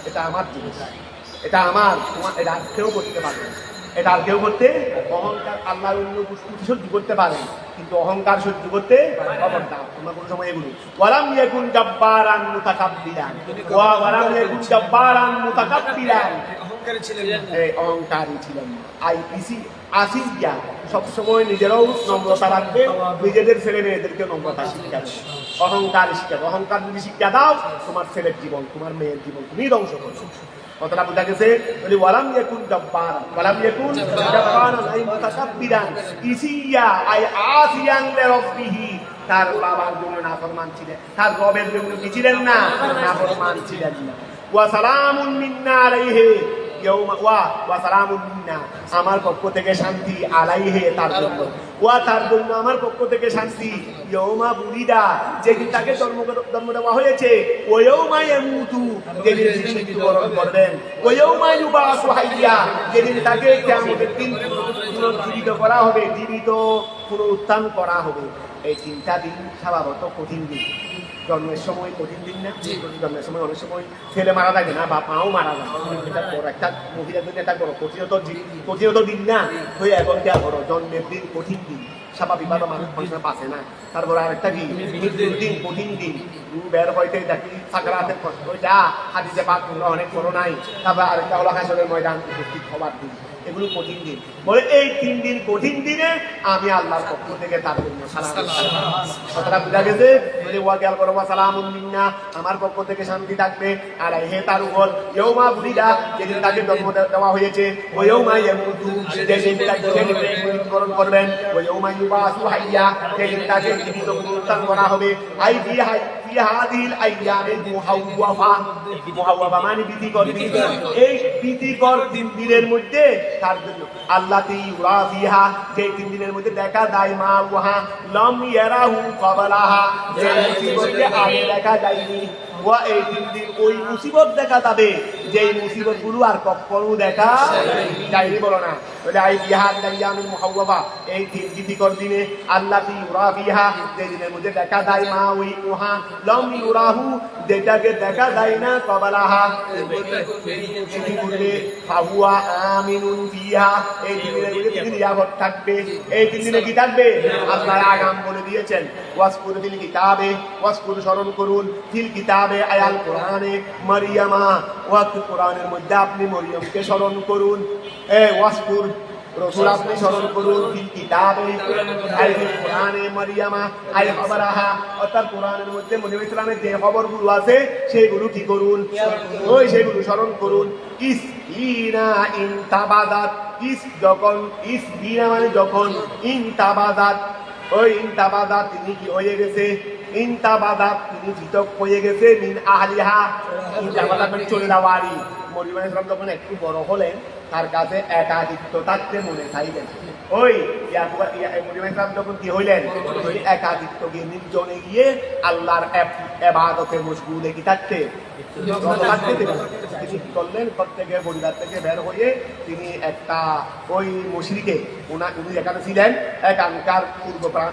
Speaker 1: এটা আমার জিনিস, এটা আমার, তোমার এটা কেউ করতে পারবে, এটা আর কেউ করতে। অহংকার আল্লাহর অন্য বস্তু সহ্য করতে পারে, কিন্তু অহংকার সহ্য করতে খবরদার তোমরা কোনো সময় এগুলো। ওয়ালাম ইয়াকুন জাব্বারান মুতাকাব্বিরান, ওয়ালাম ইয়াকুন জাব্বারান মুতাকাব্বিরান, অহংকারী ছিলেন। আসিয়া সবসময় নিজেরাও নম্রতা রাখবে, নিজেদের ছেলে মেয়েদেরকে নম্রতা শিক্ষা দেবে, অহংকার শিক্ষা। অহংকার যদি শিক্ষা দাও তোমার ছেলের জীবন, তোমার মেয়ের জীবন তুমি ধ্বংস করো। কথাটা বোঝা গেছে? ওয়ালাম ইয়াকুন জাব্বারান, ওয়ালাম ইয়াকুন জাব্বারান আই মুতাকাব্বিরান, ইসিয়া আই আসিয়ান লিরাব্বিহি, তার বাবার জন্য নাফরমান ছিলেন, তার রবের জন্য কি ছিলেন না, নাফরমান ছিলেন না। ওয়া সালামুন মিন্না আলাইহি, আমার পক্ষ থেকে শান্তি, আলাইহে তার জন্য, তার জন্য আমার পক্ষ থেকে শান্তি। ইয়ৌমা বুলিদা, যেদিন তাকে জন্ম দেওয়া হয়েছে, ওয়ৌমা ইয়ামুতু, যেদিন তিনি মৃত্যুবরণ করবেন, ওয়ৌমা ইউবাসু হাইয়া, যেদিন তাকে কিয়ামতের দিন পুনরুজ্জীবিত করা হবে, জীবিত পুনরুত্থান করা হবে। এই তিনটা দিন স্বভাবত কঠিন দিন। জন্মের সময় কঠিন দিন না, জন্মের সময় অনেক সময় ছেলে মারা থাকে না বা মাও মারা যায়, এটা বড় একটা মহিলার জন্য একটা বড় কঠিনত দিন না। হয়ে এখন কে বড় জন্মের দিন কঠিন দিন, স্বাভাবিকভাবে মানুষ পয়সা পাচ্ছে না। তারপরে আরেকটা কি মৃত্যুর দিন, কঠিন দিন, বের হইতে দেখি সাকরাতের কষ্ট, ওইটা হাদিসে পাক অনেক বড় নাই। তারপর আরেকটা হলো হাসরের ময়দান উপস্থিত হবার দিন, এগুলো কঠিন দিন। বলে এই 3 দিন কঠিন দিনে আমি আল্লাহর পক্ষ থেকে তার জন্য সালাম। কথাটা বুঝা গেছে? বলে ওয়া গেল করবা সালামুন মিন্না, আমার পক্ষ থেকে শান্তি থাকবে আলাইহি তার উপর। ইয়ৌমা বুলিদা, যেদিন তাকে জন্ম দেওয়া হয়েছে, ওয়া ইয়ৌমা ইয়ামুতু, যেদিন তাকে মৃত্যুবরণ করবেন, ওয়া ইয়ৌমা ইউবাসু হাইয়া, যেদিন তাকে জীবিত পুনরুত্থান করা হবে। আই ফি হাদিল আইয়ামিল মুহাওয়াফা মানে ভীতিকর দিন। এই ভীতিকর দিনের মধ্যে তার জন্য আল্লাতি ইউরা ফিহা, যে 3 দিনের মধ্যে দেখা যায় মা ওয়াহা লাম ইয়ারাহু ক্বাবলাহা, যে মুসিবতকে আগে দেখা যায়নি। ওয়া এই 3 দিন ওই মুসিবত দেখা যাবে যেই মুসিবত গুলো আর কখনো দেখা যায়নি। বলো না বলে আই বিহাদ আইয়ামিল মুহাওয়াফা, এই 3 ভীতিকর দিনে আল্লাতি ইউরা ফিহা, যে দিনের মধ্যে দেখা যায় মা ওই ওহা লাম ইউরাহু, যেটাকে দেখা যায় না ক্বাবলাহা পূর্বে, ফাহুয়া আমিনুন ফিহা, এই 3 দিনের মধ্যে তিনি নিরাপদ থাকবে। এই 3 দিনে কি থাকবে? আল্লাহ আগাম বলে দিয়েছেন, ওয়াসকুর ফিল কিতাবে, ওয়াসকুর স্মরণ করুন, ফিল কিতাবে আয়াল কোরআনে মারিয়ামা, কোরআনের মধ্যে আপনি মরিয়মকে স্মরণ করুন। ওয়াসকুর রসুল আপনি স্মরণ করুন, ফিল কিতাবে আই কোরআনে মারিয়ামা আই খবরাহা, অর্থাৎ কোরআনের মধ্যে মরিয়ম ইসলামের যে খবরগুলো আছে সেইগুলো কি করুন, ওই সেইগুলো স্মরণ করুন। ইসবিনা ইনতাবাদাত, যখন ইসবিনা মানে যখন, ইনতাবাদাত ওই ইনতাবাদাত তিনি কি হয়ে গেছে, ইনতাবাদাত তিনি পৃথক হয়ে গেছে, মিন আহলিহা, ইনতাবাদাত মানে চলে যাওয়ারই। মরিয়ম ইসলাম যখন একটু বড় হলেন, তার কাছে একাকিত্ব থাকতে মনে চাইলেন। ওই মরিয়ম ইসলাম যখন কি হইলেন, ওই একাকিত্ব গিয়ে নির্জনে গিয়ে আল্লাহর ইবাদতে মশগুলে কি থাকতে তিনি কি করলেন, প্রত্যেকে পরিবার থেকে বের হয়ে তিনি একটা ওই মশরিকে উনি এখানে ছিলেন এখানকার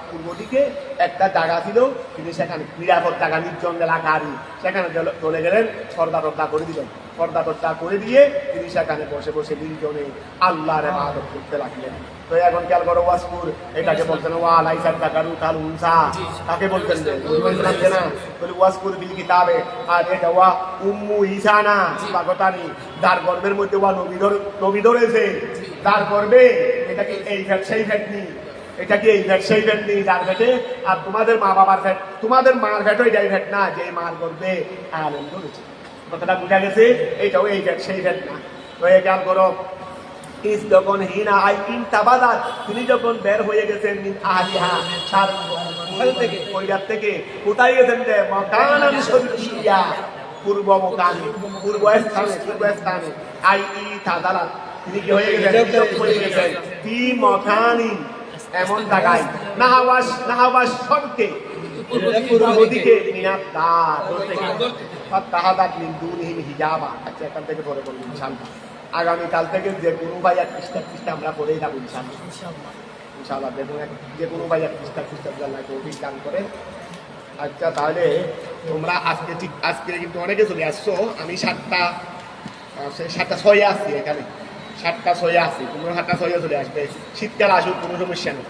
Speaker 1: পূর্ব দিকে একটা জায়গা ছিল, তিনি সেখানে নিরাপদ জায়গা নির্জন এলাকারই সেখানে চলে গেলেন, পর্দা করে দিলেন। পর্দা করে দিয়ে তিনি সেখানে বসে বসে নির্জনে আল্লাহর ইবাদত করতে লাগলেন। তো এখন খেয়াল করো ওয়াজপুর এটাকে বলতেন ওয়া লাইসাত তাকারু কাল উনসা, কাকে বলতেন না বলে ওয়াজপুর বিল কিতাবে। আর এটা ওয়া উম্মু ঈসানা বাগতানি, যার গর্ভের মধ্যে ওয়া নবী ধরেছে, তার গর্ভে এটা কি এই ফ্যাট সেই ফ্যাট নেই, এটা কি এই ফ্যাট সেই ফ্যাট নেই যার ফ্যাটে, আর তোমাদের মা বাবার ফ্যাট, তোমাদের মার ফ্যাটও এটাই ফ্যাট না যে মার গর্ভে আলেম ধরেছে। কথাটা বুঝা গেছে, এইটাও এই ফ্যাট সেই ফ্যাট না। তো খেয়াল করো যখন হিনা আই ইনতাবাদাত, তিনি যখন বের হয়ে গেছেন মিন আহলিহা থেকে পরিবার থেকে, কোথায় গেছেন রে মাকানান শরকিয়া, পূর্ব স্থানে আই ইতাদালাত, তিনি কি হয়ে গেছেন ফি মাকানিন, এমন জায়গায় নাহাওয়াস শর্তে পূর্ব দিকে মিনাত দার ফাতাহাদাত মিন দুনিহি হিজাবা। আচ্ছা এখান থেকে পরে বলবো ইনশাআল্লাহ, আগামীকাল থেকে যে কোনো ভাই এক পৃষ্ঠা আমরা পড়েই যাবো ইনশাআল্লাহ। দেখুন যে কোনো ভাই এক পৃষ্ঠা আল্লাহ তৌফিক দান করেন। আচ্ছা তাহলে তোমরা আজকে কিন্তু অনেকে চলে আসছো, আমি 7টা 6 আছি এখানে, 7টা 6 আছি, তোমরা 7টা 6 চলে আসবে, শীতকাল আসুক কোনো সমস্যা নেই।